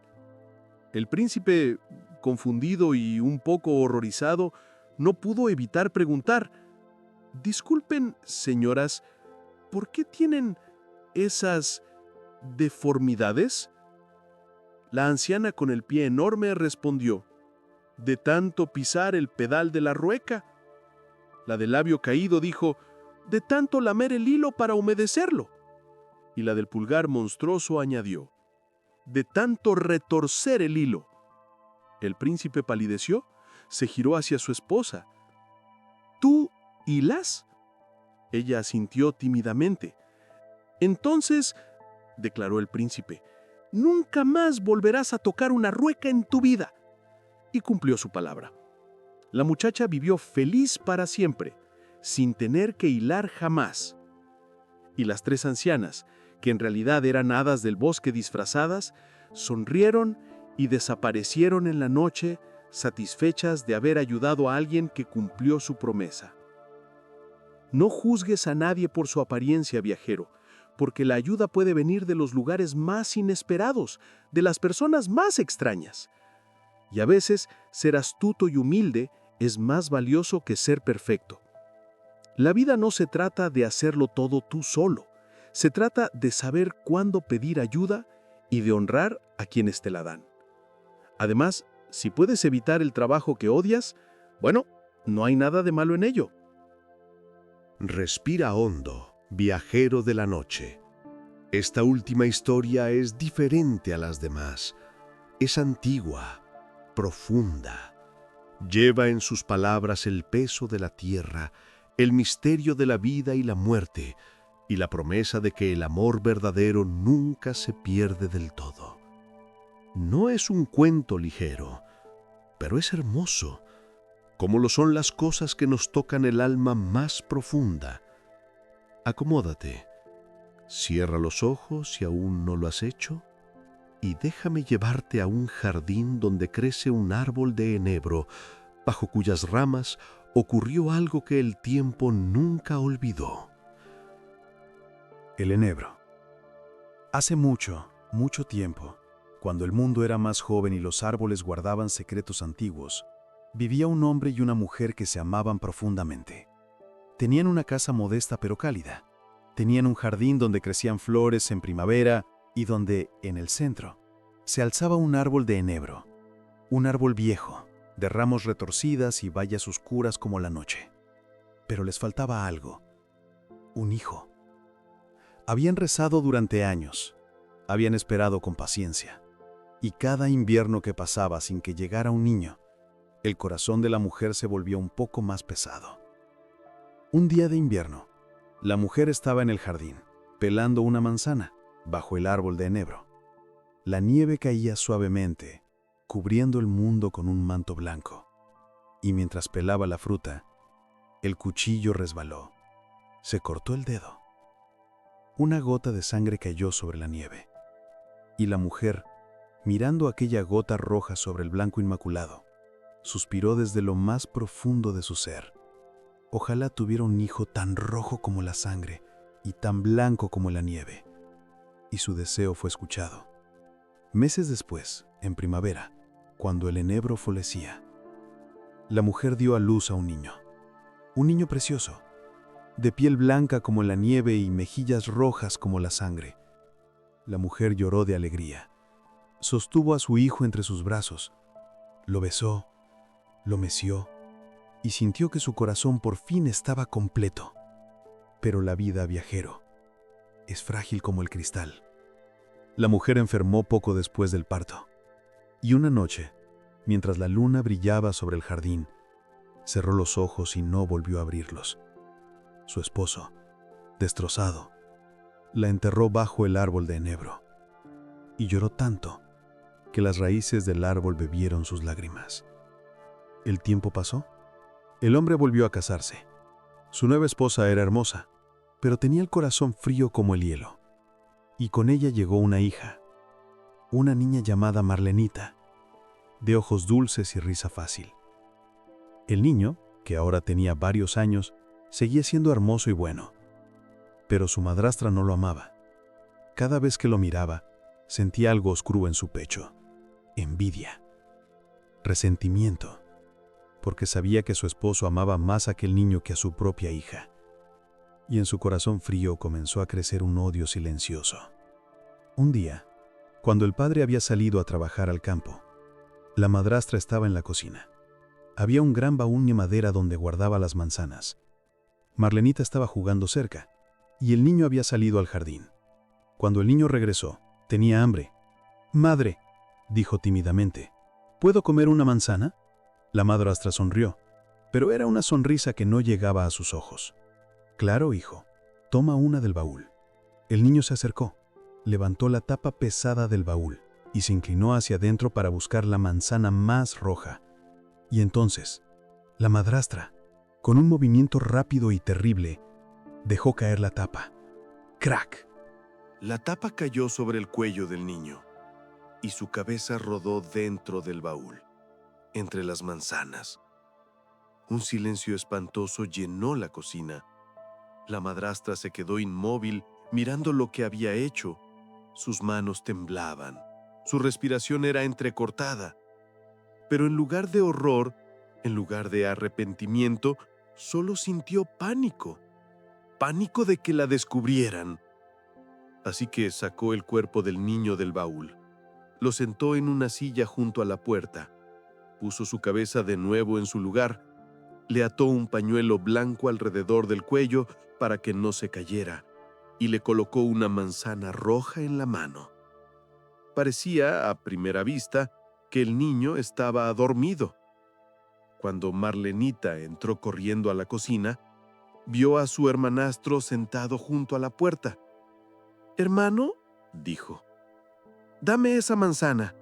El príncipe, confundido y un poco horrorizado, no pudo evitar preguntar: «Disculpen, señoras, ¿por qué tienen esas deformidades?». La anciana con el pie enorme respondió: «De tanto pisar el pedal de la rueca». La del labio caído dijo: «De tanto lamer el hilo para humedecerlo». Y la del pulgar monstruoso añadió: «De tanto retorcer el hilo». El príncipe palideció, se giró hacia su esposa. «¿Tú hilas?». Ella asintió tímidamente. «Entonces», declaró el príncipe, «nunca más volverás a tocar una rueca en tu vida». Y cumplió su palabra. La muchacha vivió feliz para siempre, sin tener que hilar jamás. Y las 3 ancianas, que en realidad eran hadas del bosque disfrazadas, sonrieron y desaparecieron en la noche, satisfechas de haber ayudado a alguien que cumplió su promesa. No juzgues a nadie por su apariencia, viajero, porque la ayuda puede venir de los lugares más inesperados, de las personas más extrañas. Y a veces, ser astuto y humilde es más valioso que ser perfecto. La vida no se trata de hacerlo todo tú solo. Se trata de saber cuándo pedir ayuda y de honrar a quienes te la dan. Además, si puedes evitar el trabajo que odias, bueno, no hay nada de malo en ello. Respira hondo, viajero de la noche. Esta última historia es diferente a las demás. Es antigua, profunda. Lleva en sus palabras el peso de la tierra, el misterio de la vida y la muerte, y la promesa de que el amor verdadero nunca se pierde del todo. No es un cuento ligero, pero es hermoso, como lo son las cosas que nos tocan el alma más profunda. Acomódate, cierra los ojos si aún no lo has hecho, y déjame llevarte a un jardín donde crece un árbol de enebro, bajo cuyas ramas ocurrió algo que el tiempo nunca olvidó. El enebro. Hace mucho, mucho tiempo, cuando el mundo era más joven y los árboles guardaban secretos antiguos, vivía un hombre y una mujer que se amaban profundamente. Tenían una casa modesta pero cálida. Tenían un jardín donde crecían flores en primavera y donde, en el centro, se alzaba un árbol de enebro, un árbol viejo, de ramas retorcidas y bayas oscuras como la noche. Pero les faltaba algo: un hijo. Habían rezado durante años, habían esperado con paciencia, y cada invierno que pasaba sin que llegara un niño, el corazón de la mujer se volvió un poco más pesado. Un día de invierno, la mujer estaba en el jardín, pelando una manzana, bajo el árbol de enebro. La nieve caía suavemente, cubriendo el mundo con un manto blanco, y mientras pelaba la fruta, el cuchillo resbaló, se cortó el dedo. Una gota de sangre cayó sobre la nieve, y la mujer, mirando aquella gota roja sobre el blanco inmaculado, suspiró desde lo más profundo de su ser. Ojalá tuviera un hijo tan rojo como la sangre y tan blanco como la nieve. Y su deseo fue escuchado. Meses después, en primavera, cuando el enebro florecía, la mujer dio a luz a un niño precioso, de piel blanca como la nieve y mejillas rojas como la sangre. La mujer lloró de alegría. Sostuvo a su hijo entre sus brazos, lo besó, lo meció y sintió que su corazón por fin estaba completo. Pero la vida, viajero, es frágil como el cristal. La mujer enfermó poco después del parto, y una noche, mientras la luna brillaba sobre el jardín, cerró los ojos y no volvió a abrirlos. Su esposo, destrozado, la enterró bajo el árbol de enebro, y lloró tanto que las raíces del árbol bebieron sus lágrimas. El tiempo pasó. El hombre volvió a casarse. Su nueva esposa era hermosa, pero tenía el corazón frío como el hielo. Y con ella llegó una hija, una niña llamada Marlenita, de ojos dulces y risa fácil. El niño, que ahora tenía varios años, seguía siendo hermoso y bueno, pero su madrastra no lo amaba. Cada vez que lo miraba, sentía algo oscuro en su pecho: envidia, resentimiento, porque sabía que su esposo amaba más a aquel niño que a su propia hija. Y en su corazón frío comenzó a crecer un odio silencioso. Un día, cuando el padre había salido a trabajar al campo, la madrastra estaba en la cocina. Había un gran baúl de madera donde guardaba las manzanas. Marlenita estaba jugando cerca, y el niño había salido al jardín. Cuando el niño regresó, tenía hambre. «Madre», dijo tímidamente, «¿puedo comer una manzana?» La madrastra sonrió, pero era una sonrisa que no llegaba a sus ojos. «Claro, hijo, toma una del baúl». El niño se acercó, levantó la tapa pesada del baúl y se inclinó hacia adentro para buscar la manzana más roja. Y entonces, la madrastra, con un movimiento rápido y terrible, dejó caer la tapa. ¡Crack! La tapa cayó sobre el cuello del niño y su cabeza rodó dentro del baúl, entre las manzanas. Un silencio espantoso llenó la cocina. La madrastra se quedó inmóvil mirando lo que había hecho. Sus manos temblaban, su respiración era entrecortada. Pero en lugar de horror, en lugar de arrepentimiento, solo sintió pánico. Pánico de que la descubrieran. Así que sacó el cuerpo del niño del baúl. Lo sentó en una silla junto a la puerta. Puso su cabeza de nuevo en su lugar. Le ató un pañuelo blanco alrededor del cuello para que no se cayera y le colocó una manzana roja en la mano. Parecía, a primera vista, que el niño estaba dormido. Cuando Marlenita entró corriendo a la cocina, vio a su hermanastro sentado junto a la puerta. «Hermano», dijo, «dame esa manzana».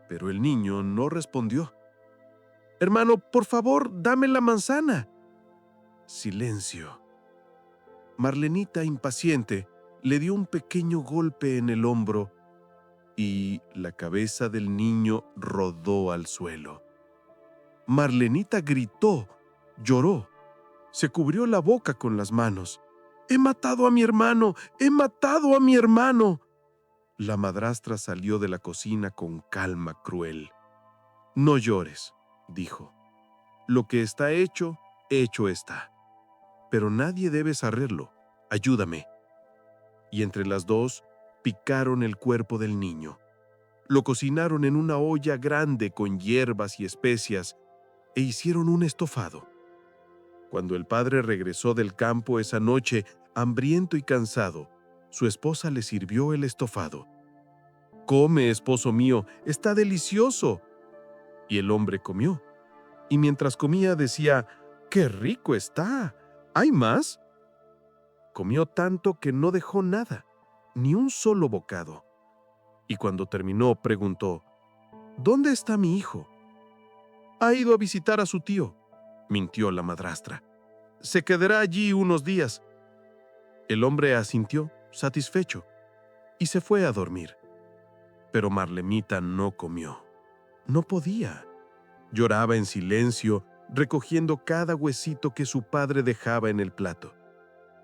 Pero el niño no respondió. «Hermano, por favor, dame la manzana». Silencio. Marlenita, impaciente, le dio un pequeño golpe en el hombro y la cabeza del niño rodó al suelo. Marlenita gritó, lloró, se cubrió la boca con las manos. «¡He matado a mi hermano! ¡He matado a mi hermano!». La madrastra salió de la cocina con calma cruel. «No llores», dijo. «Lo que está hecho, hecho está. Pero nadie debe saberlo. Ayúdame». Y entre las dos picaron el cuerpo del niño. Lo cocinaron en una olla grande con hierbas y especias e hicieron un estofado. Cuando el padre regresó del campo esa noche, hambriento y cansado, su esposa le sirvió el estofado. «Come, esposo mío, está delicioso». Y el hombre comió. Y mientras comía decía, «¡Qué rico está! ¿Hay más?». Comió tanto que no dejó nada, ni un solo bocado. Y cuando terminó, preguntó, «¿Dónde está mi hijo?». «Ha ido a visitar a su tío», mintió la madrastra. «Se quedará allí unos días». El hombre asintió, satisfecho, y se fue a dormir. Pero Marlenita no comió. No podía. Lloraba en silencio, recogiendo cada huesito que su padre dejaba en el plato.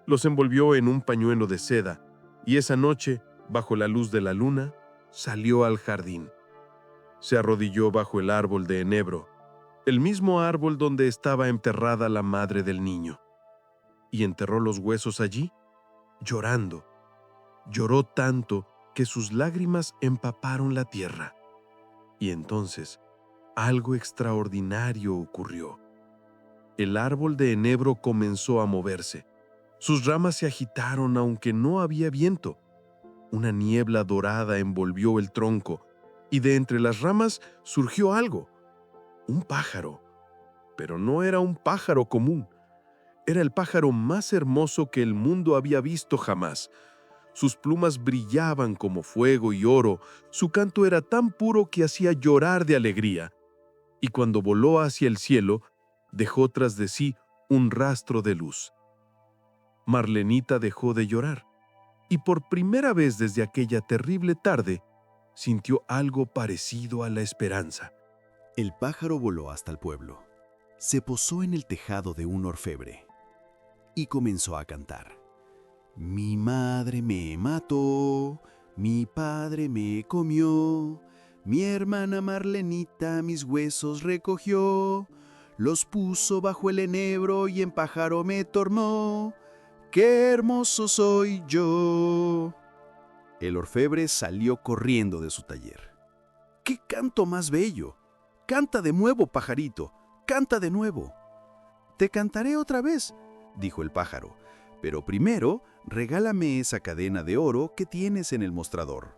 Los envolvió en un pañuelo de seda, y esa noche, bajo la luz de la luna, salió al jardín. Se arrodilló bajo el árbol de enebro, el mismo árbol donde estaba enterrada la madre del niño, y enterró los huesos allí, llorando. Lloró tanto que sus lágrimas empaparon la tierra. Y entonces, algo extraordinario ocurrió. El árbol de enebro comenzó a moverse. Sus ramas se agitaron aunque no había viento. Una niebla dorada envolvió el tronco, y de entre las ramas surgió algo. Un pájaro. Pero no era un pájaro común. Era el pájaro más hermoso que el mundo había visto jamás. Sus plumas brillaban como fuego y oro, su canto era tan puro que hacía llorar de alegría. Y cuando voló hacia el cielo, dejó tras de sí un rastro de luz. Marlenita dejó de llorar, y por primera vez desde aquella terrible tarde, sintió algo parecido a la esperanza. El pájaro voló hasta el pueblo, se posó en el tejado de un orfebre y comenzó a cantar. Mi madre me mató, mi padre me comió, mi hermana Marlenita mis huesos recogió, los puso bajo el enebro y en pájaro me tornó. ¡Qué hermoso soy yo! El orfebre salió corriendo de su taller. ¡Qué canto más bello! ¡Canta de nuevo, pajarito! ¡Canta de nuevo! Te cantaré otra vez, dijo el pájaro, pero primero regálame esa cadena de oro que tienes en el mostrador.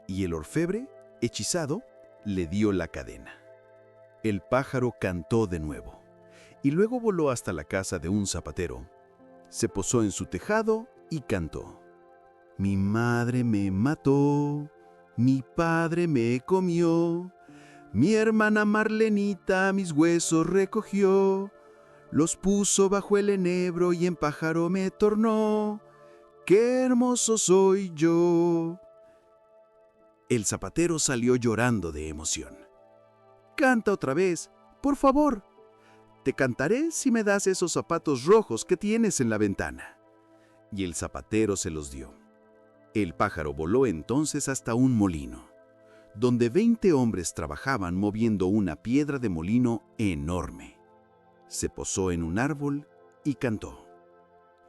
Y el orfebre, hechizado, le dio la cadena. El pájaro cantó de nuevo, y luego voló hasta la casa de un zapatero. Se posó en su tejado y cantó. Mi madre me mató, mi padre me comió, mi hermana Marlenita mis huesos recogió, los puso bajo el enebro y en pájaro me tornó. ¡Qué hermoso soy yo! El zapatero salió llorando de emoción. Canta otra vez, por favor. Te cantaré si me das esos zapatos rojos que tienes en la ventana. Y el zapatero se los dio. El pájaro voló entonces hasta un molino, donde 20 hombres trabajaban moviendo una piedra de molino enorme. Se posó en un árbol y cantó.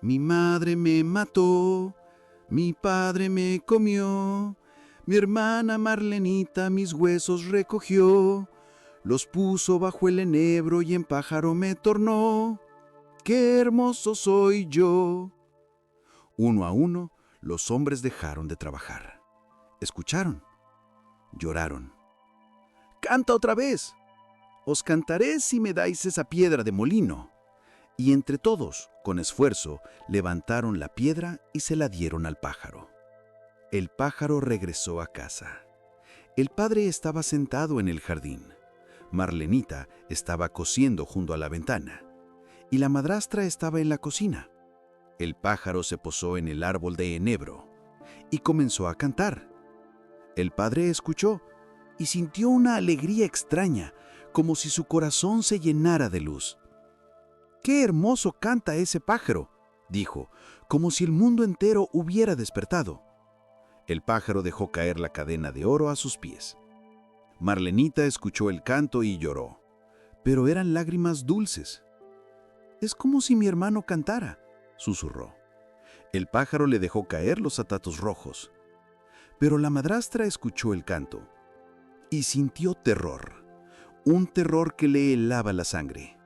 Mi madre me mató, mi padre me comió, mi hermana Marlenita mis huesos recogió, los puso bajo el enebro y en pájaro me tornó. ¡Qué hermoso soy yo! Uno a uno, los hombres dejaron de trabajar. Escucharon, lloraron. ¡Canta otra vez! Os cantaré si me dais esa piedra de molino. Y entre todos, con esfuerzo, levantaron la piedra y se la dieron al pájaro. El pájaro regresó a casa. El padre estaba sentado en el jardín. Marlenita estaba cosiendo junto a la ventana. Y la madrastra estaba en la cocina. El pájaro se posó en el árbol de enebro y comenzó a cantar. El padre escuchó y sintió una alegría extraña, como si su corazón se llenara de luz. ¡Qué hermoso canta ese pájaro!, dijo, como si el mundo entero hubiera despertado. El pájaro dejó caer la cadena de oro a sus pies. Marlenita escuchó el canto y lloró, pero eran lágrimas dulces. «Es como si mi hermano cantara», susurró. El pájaro le dejó caer los zapatos rojos. Pero la madrastra escuchó el canto y sintió terror, un terror que le helaba la sangre.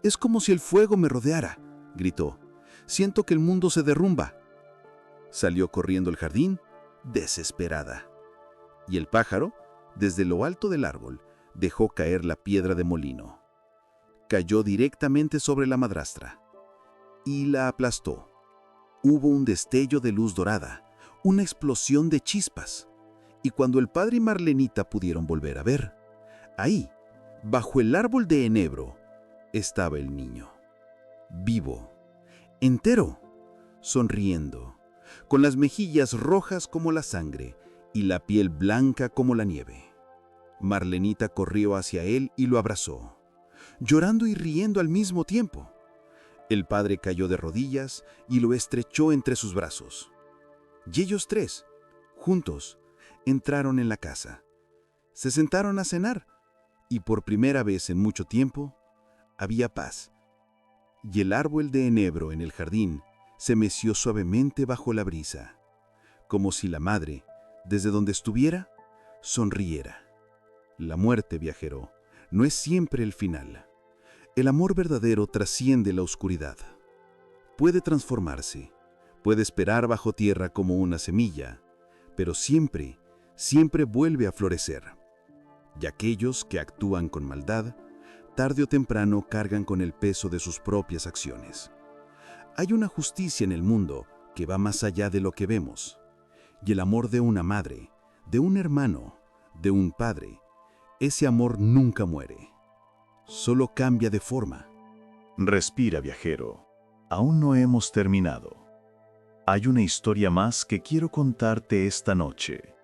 «Es como si el fuego me rodeara», gritó. «Siento que el mundo se derrumba». Salió corriendo al jardín, desesperada. Y el pájaro, desde lo alto del árbol, dejó caer la piedra de molino. Cayó directamente sobre la madrastra y la aplastó. Hubo un destello de luz dorada, una explosión de chispas. Y cuando el padre y Marlenita pudieron volver a ver, ahí, bajo el árbol de enebro, estaba el niño, vivo, entero, sonriendo, con las mejillas rojas como la sangre y la piel blanca como la nieve. Marlenita corrió hacia él y lo abrazó, llorando y riendo al mismo tiempo. El padre cayó de rodillas y lo estrechó entre sus brazos. Y ellos tres, juntos, entraron en la casa. Se sentaron a cenar y por primera vez en mucho tiempo había paz. Y el árbol de enebro en el jardín se meció suavemente bajo la brisa, como si la madre, desde donde estuviera, sonriera. La muerte, viajero, no es siempre el final. El amor verdadero trasciende la oscuridad. Puede transformarse, puede esperar bajo tierra como una semilla, pero siempre, siempre vuelve a florecer. Y aquellos que actúan con maldad, tarde o temprano cargan con el peso de sus propias acciones. Hay una justicia en el mundo que va más allá de lo que vemos. Y el amor de una madre, de un hermano, de un padre, ese amor nunca muere. Solo cambia de forma. Respira, viajero. Aún no hemos terminado. Hay una historia más que quiero contarte esta noche.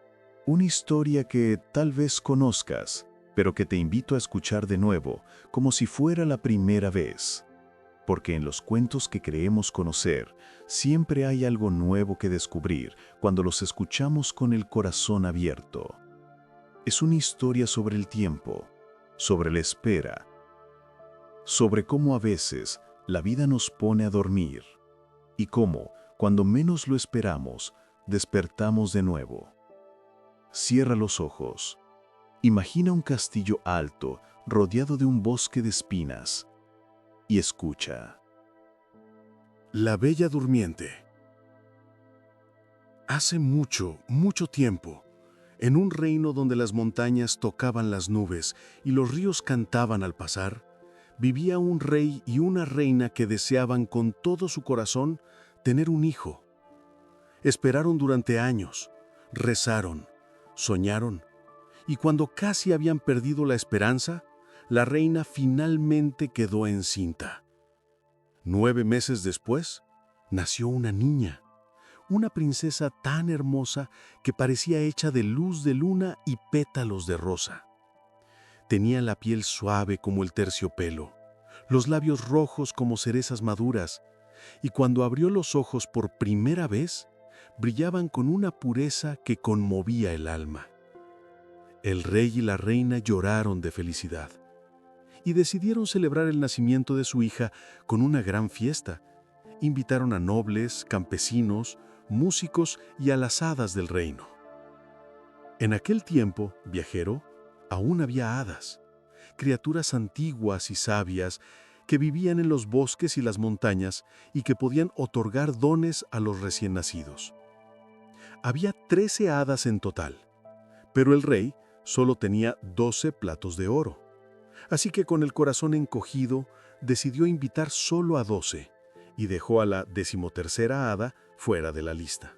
Una historia que tal vez conozcas, pero que te invito a escuchar de nuevo, como si fuera la primera vez. Porque en los cuentos que creemos conocer, siempre hay algo nuevo que descubrir cuando los escuchamos con el corazón abierto. Es una historia sobre el tiempo, sobre la espera, sobre cómo a veces la vida nos pone a dormir y cómo, cuando menos lo esperamos, despertamos de nuevo. Cierra los ojos. Imagina un castillo alto, rodeado de un bosque de espinas, y escucha. La Bella Durmiente. Hace mucho, mucho tiempo, en un reino donde las montañas tocaban las nubes y los ríos cantaban al pasar, vivía un rey y una reina que deseaban con todo su corazón tener un hijo. Esperaron durante años, rezaron, soñaron, y cuando casi habían perdido la esperanza, la reina finalmente quedó encinta. 9 meses después, nació una niña, una princesa tan hermosa que parecía hecha de luz de luna y pétalos de rosa. Tenía la piel suave como el terciopelo, los labios rojos como cerezas maduras, y cuando abrió los ojos por primera vez, brillaban con una pureza que conmovía el alma. El rey y la reina lloraron de felicidad y decidieron celebrar el nacimiento de su hija con una gran fiesta. Invitaron a nobles, campesinos, músicos y a las hadas del reino. En aquel tiempo, viajero, aún había hadas, criaturas antiguas y sabias que vivían en los bosques y las montañas y que podían otorgar dones a los recién nacidos. Había 13 hadas en total, pero el rey solo tenía 12 platos de oro. Así que con el corazón encogido, decidió invitar solo a 12 y dejó a la 13ª hada fuera de la lista.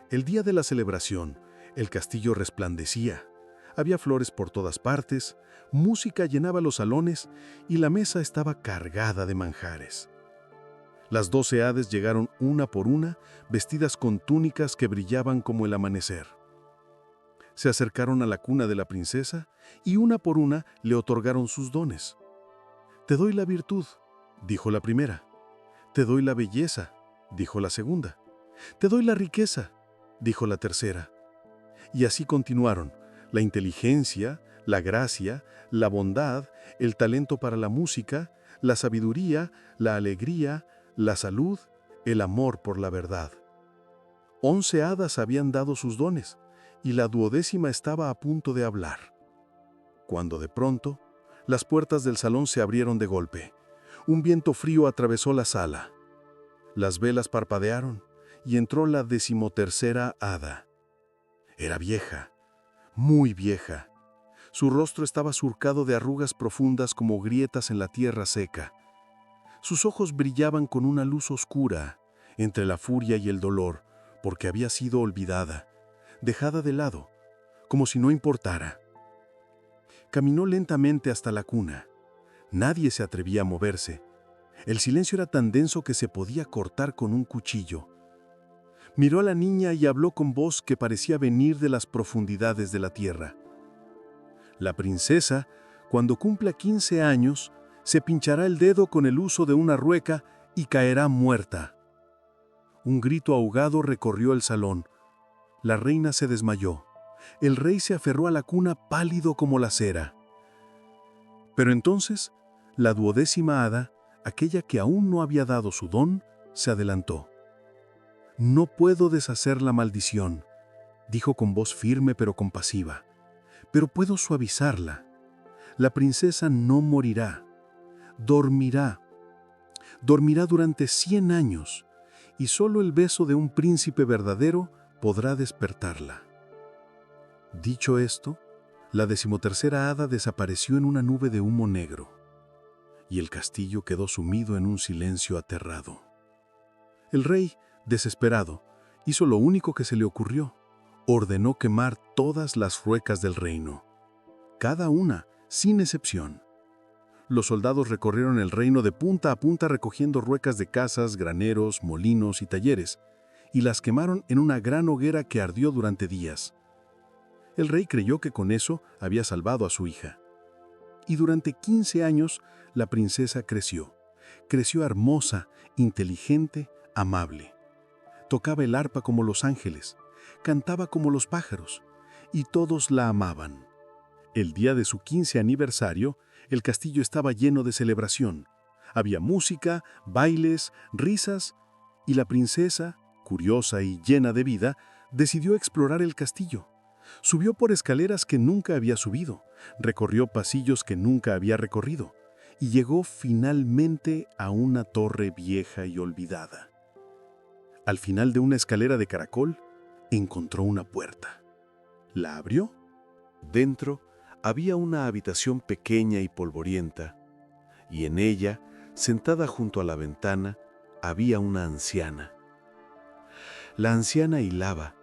El día de la celebración, el castillo resplandecía. Había flores por todas partes, música llenaba los salones y la mesa estaba cargada de manjares. Las 12 hades llegaron una por una, vestidas con túnicas que brillaban como el amanecer. Se acercaron a la cuna de la princesa y una por una le otorgaron sus dones. «Te doy la virtud», dijo la primera. «Te doy la belleza», dijo la segunda. «Te doy la riqueza», dijo la tercera. Y así continuaron: la inteligencia, la gracia, la bondad, el talento para la música, la sabiduría, la alegría, la salud, el amor por la verdad. 11 hadas habían dado sus dones, y la 12ª estaba a punto de hablar. Cuando de pronto, las puertas del salón se abrieron de golpe. Un viento frío atravesó la sala. Las velas parpadearon, y entró la 13ª hada. Era vieja, muy vieja. Su rostro estaba surcado de arrugas profundas como grietas en la tierra seca. Sus ojos brillaban con una luz oscura, entre la furia y el dolor, porque había sido olvidada, dejada de lado, como si no importara. Caminó lentamente hasta la cuna. Nadie se atrevía a moverse. El silencio era tan denso que se podía cortar con un cuchillo. Miró a la niña y habló con voz que parecía venir de las profundidades de la tierra. La princesa, cuando cumpla 15 años, se pinchará el dedo con el uso de una rueca y caerá muerta. Un grito ahogado recorrió el salón. La reina se desmayó. El rey se aferró a la cuna pálido como la cera. Pero entonces, la 12ª hada, aquella que aún no había dado su don, se adelantó. «No puedo deshacer la maldición», dijo con voz firme pero compasiva, «pero puedo suavizarla. La princesa no morirá. Dormirá. Dormirá durante 100 años, y solo el beso de un príncipe verdadero podrá despertarla». Dicho esto, la 13ª hada desapareció en una nube de humo negro, y el castillo quedó sumido en un silencio aterrado. El rey, desesperado, hizo lo único que se le ocurrió: ordenó quemar todas las ruecas del reino, cada una, sin excepción. Los soldados recorrieron el reino de punta a punta recogiendo ruecas de casas, graneros, molinos y talleres, y las quemaron en una gran hoguera que ardió durante días. El rey creyó que con eso había salvado a su hija. Y durante 15 años la princesa creció. Creció hermosa, inteligente, amable. Tocaba el arpa como los ángeles, cantaba como los pájaros, y todos la amaban. El día de su 15 aniversario, el castillo estaba lleno de celebración. Había música, bailes, risas, y la princesa, curiosa y llena de vida, decidió explorar el castillo. Subió por escaleras que nunca había subido, recorrió pasillos que nunca había recorrido, y llegó finalmente a una torre vieja y olvidada. Al final de una escalera de caracol, encontró una puerta. La abrió. Dentro había una habitación pequeña y polvorienta, y en ella, sentada junto a la ventana, había una anciana. La anciana hilaba.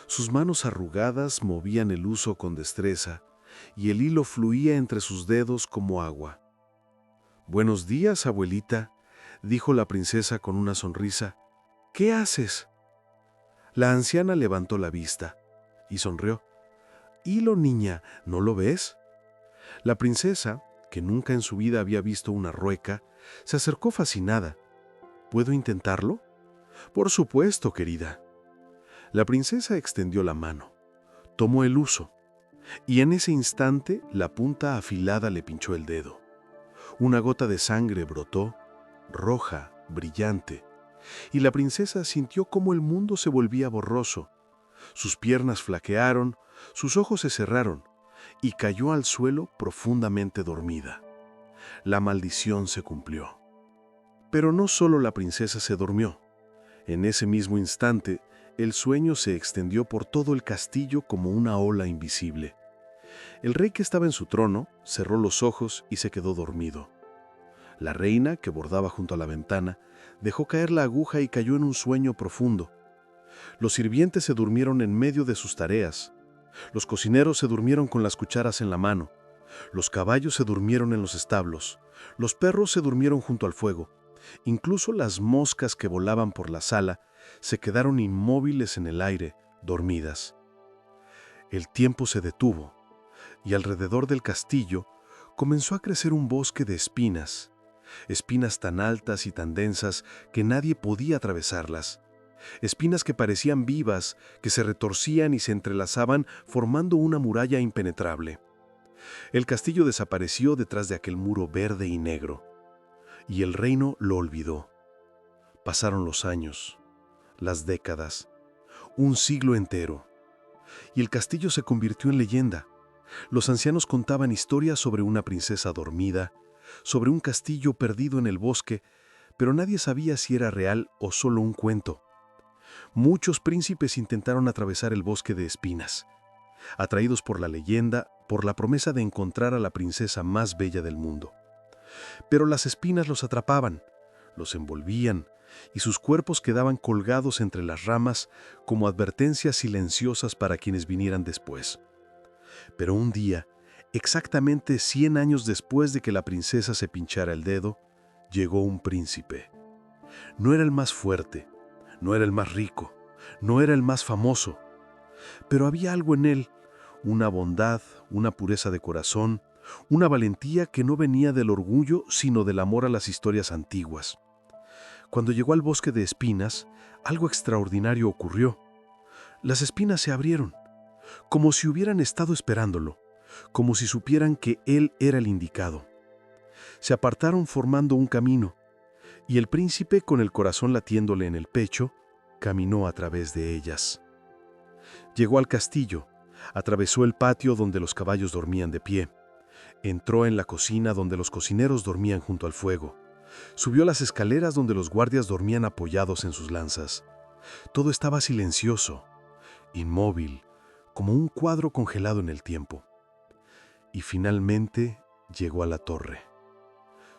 Sus manos arrugadas movían el huso con destreza, y el hilo fluía entre sus dedos como agua. «Buenos días, abuelita», dijo la princesa con una sonrisa. «¿Qué haces?». La anciana levantó la vista y sonrió. «Hilo, niña, ¿no lo ves?». La princesa, que nunca en su vida había visto una rueca, se acercó fascinada. «¿Puedo intentarlo?». «Por supuesto, querida». La princesa extendió la mano, tomó el huso, y en ese instante la punta afilada le pinchó el dedo. Una gota de sangre brotó, roja, brillante, y la princesa sintió cómo el mundo se volvía borroso. Sus piernas flaquearon, sus ojos se cerraron, y cayó al suelo profundamente dormida. La maldición se cumplió. Pero no solo la princesa se durmió. En ese mismo instante, el sueño se extendió por todo el castillo como una ola invisible. El rey, que estaba en su trono, cerró los ojos y se quedó dormido. La reina, que bordaba junto a la ventana, dejó caer la aguja y cayó en un sueño profundo. Los sirvientes se durmieron en medio de sus tareas. Los cocineros se durmieron con las cucharas en la mano. Los caballos se durmieron en los establos. Los perros se durmieron junto al fuego. Incluso las moscas que volaban por la sala se quedaron inmóviles en el aire, dormidas. El tiempo se detuvo, y alrededor del castillo comenzó a crecer un bosque de espinas, espinas tan altas y tan densas que nadie podía atravesarlas, espinas que parecían vivas, que se retorcían y se entrelazaban formando una muralla impenetrable. El castillo desapareció detrás de aquel muro verde y negro, y el reino lo olvidó. Pasaron los años, las décadas, un siglo entero, y el castillo se convirtió en leyenda. Los ancianos contaban historias sobre una princesa dormida, sobre un castillo perdido en el bosque, pero nadie sabía si era real o solo un cuento. Muchos príncipes intentaron atravesar el bosque de espinas, atraídos por la leyenda, por la promesa de encontrar a la princesa más bella del mundo. Pero las espinas los atrapaban, los envolvían, y sus cuerpos quedaban colgados entre las ramas como advertencias silenciosas para quienes vinieran después. Pero un día, exactamente 100 años después de que la princesa se pinchara el dedo, llegó un príncipe. No era el más fuerte, no era el más rico, no era el más famoso, pero había algo en él, una bondad, una pureza de corazón, una valentía que no venía del orgullo, sino del amor a las historias antiguas. Cuando llegó al bosque de espinas, algo extraordinario ocurrió. Las espinas se abrieron, como si hubieran estado esperándolo, como si supieran que él era el indicado. Se apartaron formando un camino, y el príncipe, con el corazón latiéndole en el pecho, caminó a través de ellas. Llegó al castillo, atravesó el patio donde los caballos dormían de pie, entró en la cocina donde los cocineros dormían junto al fuego, subió las escaleras donde los guardias dormían apoyados en sus lanzas. Todo estaba silencioso, inmóvil, como un cuadro congelado en el tiempo. Y finalmente llegó a la torre.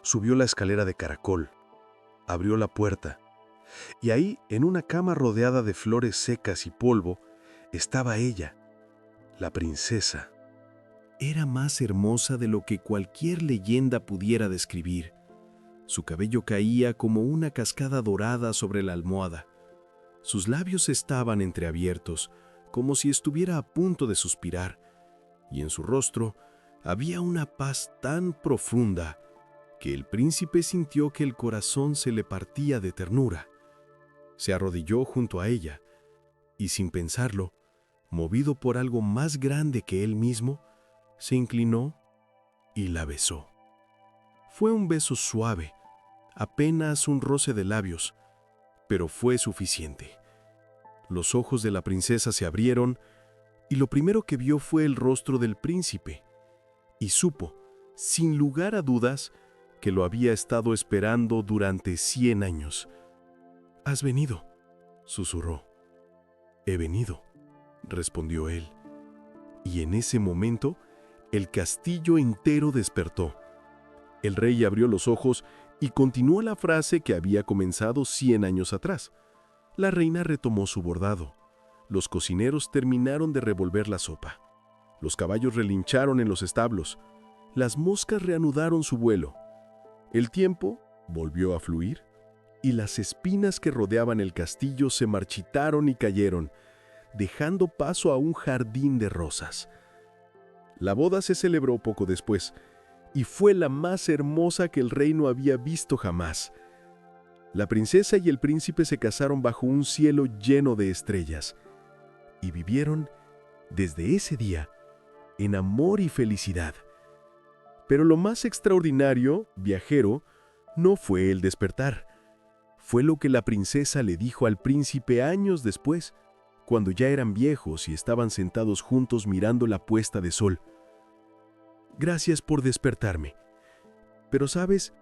Subió la escalera de caracol, abrió la puerta, y ahí, en una cama rodeada de flores secas y polvo, estaba ella, la princesa. Era más hermosa de lo que cualquier leyenda pudiera describir. Su cabello caía como una cascada dorada sobre la almohada. Sus labios estaban entreabiertos, como si estuviera a punto de suspirar, y en su rostro había una paz tan profunda que el príncipe sintió que el corazón se le partía de ternura. Se arrodilló junto a ella, y sin pensarlo, movido por algo más grande que él mismo, se inclinó y la besó. Fue un beso suave, apenas un roce de labios, pero fue suficiente. Los ojos de la princesa se abrieron y lo primero que vio fue el rostro del príncipe, y supo, sin lugar a dudas, que lo había estado esperando durante 100 años. «¿Has venido?», susurró. «He venido», respondió él. Y en ese momento, el castillo entero despertó. El rey abrió los ojos y continuó la frase que había comenzado 100 años atrás. La reina retomó su bordado. Los cocineros terminaron de revolver la sopa. Los caballos relincharon en los establos. Las moscas reanudaron su vuelo. El tiempo volvió a fluir y las espinas que rodeaban el castillo se marchitaron y cayeron, dejando paso a un jardín de rosas. La boda se celebró poco después y fue la más hermosa que el reino había visto jamás. La princesa y el príncipe se casaron bajo un cielo lleno de estrellas y vivieron desde ese día en amor y felicidad. Pero lo más extraordinario, viajero, no fue el despertar. Fue lo que la princesa le dijo al príncipe años después, cuando ya eran viejos y estaban sentados juntos mirando la puesta de sol. «Gracias por despertarme. Pero, ¿sabes?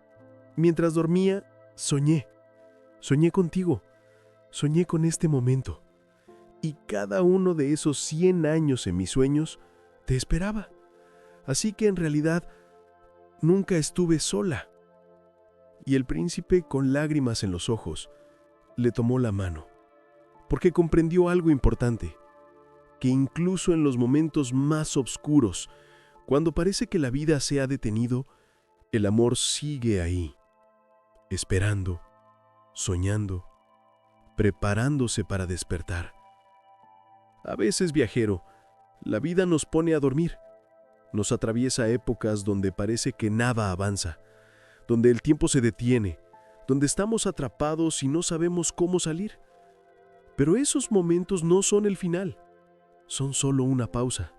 Mientras dormía, soñé. Soñé contigo. Soñé con este momento. Y cada uno de esos 100 años en mis sueños te esperaba. Así que en realidad nunca estuve sola». Y el príncipe, con lágrimas en los ojos, le tomó la mano, porque comprendió algo importante, que incluso en los momentos más oscuros, cuando parece que la vida se ha detenido, el amor sigue ahí, esperando, soñando, preparándose para despertar. A veces, viajero, la vida nos pone a dormir, nos atraviesa épocas donde parece que nada avanza, donde el tiempo se detiene, donde estamos atrapados y no sabemos cómo salir. Pero esos momentos no son el final, son solo una pausa,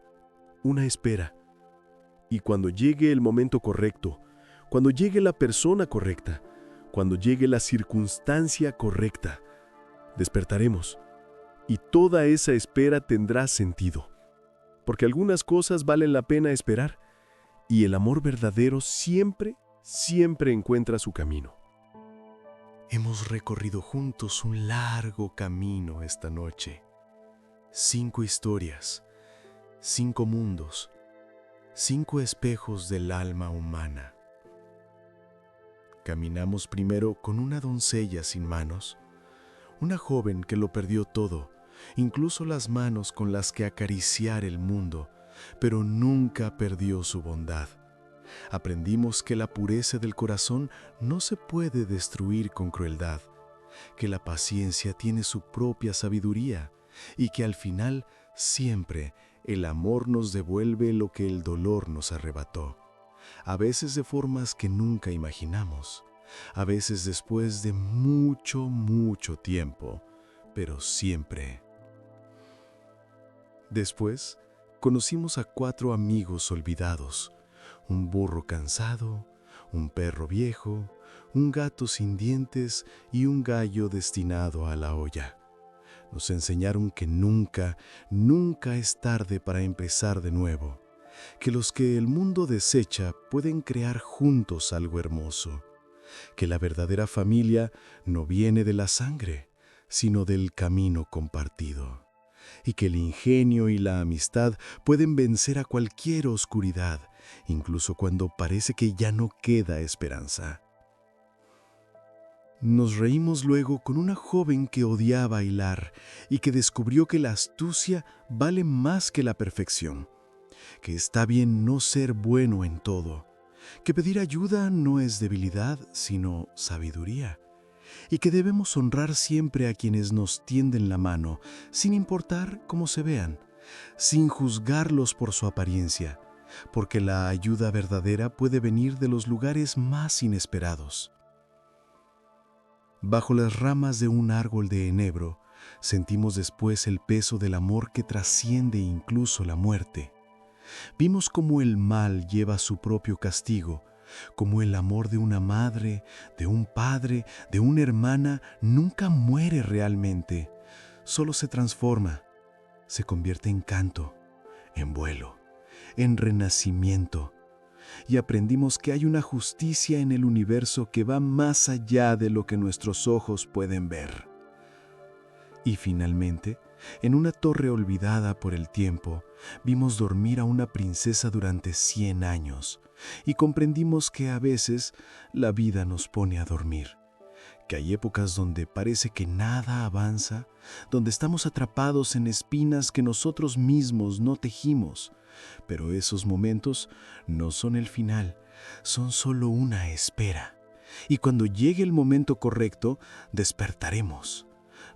una espera. Y cuando llegue el momento correcto, cuando llegue la persona correcta, cuando llegue la circunstancia correcta, despertaremos y toda esa espera tendrá sentido. Porque algunas cosas valen la pena esperar y el amor verdadero siempre encuentra su camino. Hemos recorrido juntos un largo camino esta noche. 5 historias, 5 mundos, 5 espejos del alma humana. Caminamos primero con una doncella sin manos, una joven que lo perdió todo, incluso las manos con las que acariciar el mundo, pero nunca perdió su bondad. Aprendimos que la pureza del corazón no se puede destruir con crueldad, que la paciencia tiene su propia sabiduría y que al final siempre el amor nos devuelve lo que el dolor nos arrebató, a veces de formas que nunca imaginamos, a veces después de mucho tiempo, pero siempre. Después, conocimos a 4 amigos olvidados, un burro cansado, un perro viejo, un gato sin dientes y un gallo destinado a la olla. Nos enseñaron que nunca es tarde para empezar de nuevo, que los que el mundo desecha pueden crear juntos algo hermoso, que la verdadera familia no viene de la sangre, sino del camino compartido, y que el ingenio y la amistad pueden vencer a cualquier oscuridad, incluso cuando parece que ya no queda esperanza. Nos reímos luego con una joven que odiaba hilar y que descubrió que la astucia vale más que la perfección, que está bien no ser bueno en todo, que pedir ayuda no es debilidad, sino sabiduría, y que debemos honrar siempre a quienes nos tienden la mano, sin importar cómo se vean, sin juzgarlos por su apariencia, porque la ayuda verdadera puede venir de los lugares más inesperados. Bajo las ramas de un árbol de enebro, sentimos después el peso del amor que trasciende incluso la muerte. Vimos cómo el mal lleva su propio castigo, cómo el amor de una madre, de un padre, de una hermana nunca muere realmente, solo se transforma, se convierte en canto, en vuelo, en renacimiento. Y aprendimos que hay una justicia en el universo que va más allá de lo que nuestros ojos pueden ver. Y finalmente, en una torre olvidada por el tiempo, vimos dormir a una princesa durante 100 años y comprendimos que a veces la vida nos pone a dormir, que hay épocas donde parece que nada avanza, donde estamos atrapados en espinas que nosotros mismos no tejimos, pero esos momentos no son el final, son solo una espera. Y cuando llegue el momento correcto, despertaremos,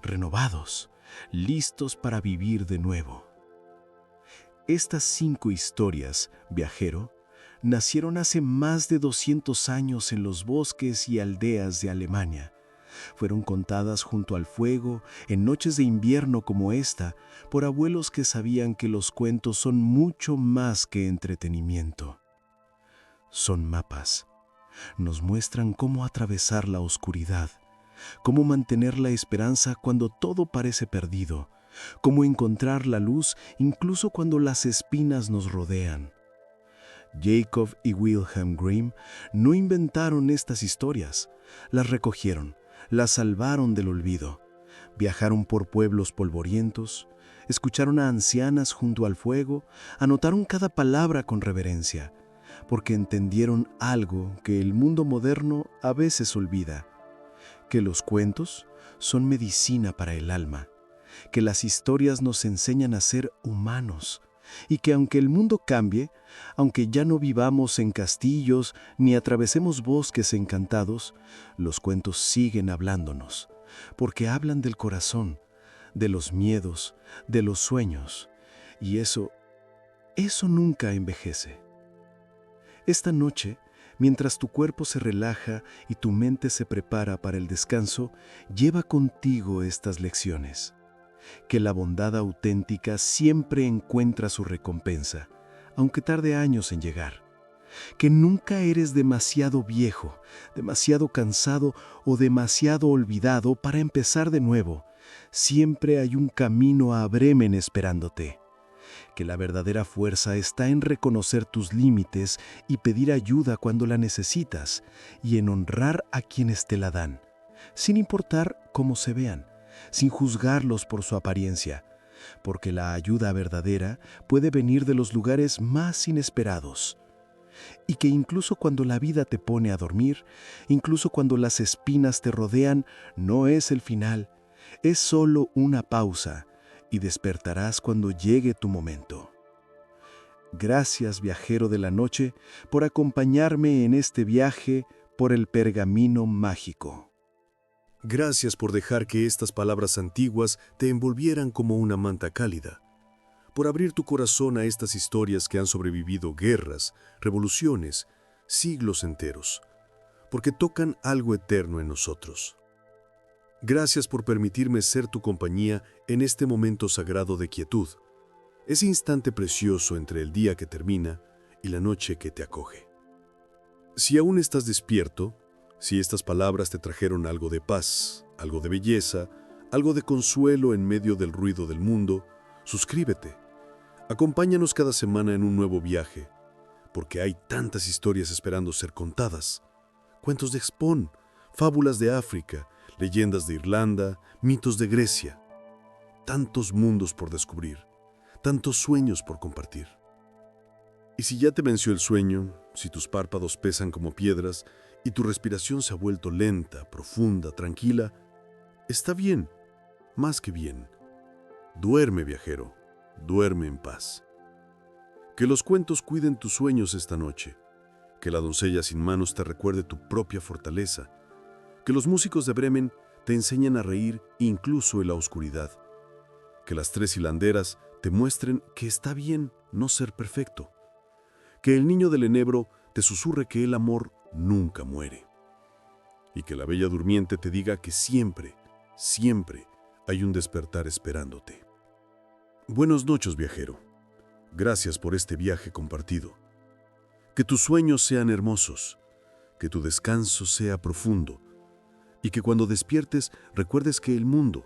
renovados, listos para vivir de nuevo. Estas 5 historias, viajero, nacieron hace más de 200 años en los bosques y aldeas de Alemania. Fueron contadas junto al fuego, en noches de invierno como esta, por abuelos que sabían que los cuentos son mucho más que entretenimiento. Son mapas. Nos muestran cómo atravesar la oscuridad, cómo mantener la esperanza cuando todo parece perdido, cómo encontrar la luz incluso cuando las espinas nos rodean. Jacob y Wilhelm Grimm no inventaron estas historias, las recogieron, las salvaron del olvido. Viajaron por pueblos polvorientos, escucharon a ancianas junto al fuego, anotaron cada palabra con reverencia, porque entendieron algo que el mundo moderno a veces olvida, que los cuentos son medicina para el alma, que las historias nos enseñan a ser humanos y que aunque el mundo cambie, aunque ya no vivamos en castillos ni atravesemos bosques encantados, los cuentos siguen hablándonos, porque hablan del corazón, de los miedos, de los sueños, y eso nunca envejece. Esta noche, mientras tu cuerpo se relaja y tu mente se prepara para el descanso, lleva contigo estas lecciones. Que la bondad auténtica siempre encuentra su recompensa, aunque tarde años en llegar. Que nunca eres demasiado viejo, demasiado cansado o demasiado olvidado para empezar de nuevo. Siempre hay un camino a Bremen esperándote. Que la verdadera fuerza está en reconocer tus límites y pedir ayuda cuando la necesitas, y en honrar a quienes te la dan, sin importar cómo se vean, sin juzgarlos por su apariencia, porque la ayuda verdadera puede venir de los lugares más inesperados. Y que incluso cuando la vida te pone a dormir, incluso cuando las espinas te rodean, no es el final, es solo una pausa, y despertarás cuando llegue tu momento. Gracias, viajero de la noche, por acompañarme en este viaje por el pergamino mágico. Gracias por dejar que estas palabras antiguas te envolvieran como una manta cálida, por abrir tu corazón a estas historias que han sobrevivido guerras, revoluciones, siglos enteros, porque tocan algo eterno en nosotros. Gracias por permitirme ser tu compañía en este momento sagrado de quietud, ese instante precioso entre el día que termina y la noche que te acoge. Si aún estás despierto, si estas palabras te trajeron algo de paz, algo de belleza, algo de consuelo en medio del ruido del mundo, suscríbete. Acompáñanos cada semana en un nuevo viaje, porque hay tantas historias esperando ser contadas. Cuentos de Expón, fábulas de África, leyendas de Irlanda, mitos de Grecia. Tantos mundos por descubrir, tantos sueños por compartir. Y si ya te venció el sueño, si tus párpados pesan como piedras y tu respiración se ha vuelto lenta, profunda, tranquila, está bien, más que bien. Duerme, viajero, duerme en paz. Que los cuentos cuiden tus sueños esta noche, que la doncella sin manos te recuerde tu propia fortaleza, que los músicos de Bremen te enseñen a reír incluso en la oscuridad, que las tres hilanderas te muestren que está bien no ser perfecto, que el niño del enebro te susurre que el amor nunca muere, y que la bella durmiente te diga que siempre, siempre hay un despertar esperándote. Buenas noches, viajero. Gracias por este viaje compartido. Que tus sueños sean hermosos, que tu descanso sea profundo, y que cuando despiertes recuerdes que el mundo,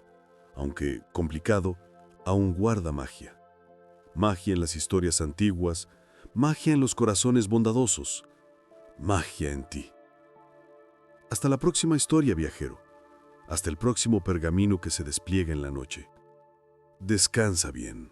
aunque complicado, aún guarda magia. Magia en las historias antiguas, magia en los corazones bondadosos, magia en ti. Hasta la próxima historia, viajero. Hasta el próximo pergamino que se despliega en la noche. Descansa bien.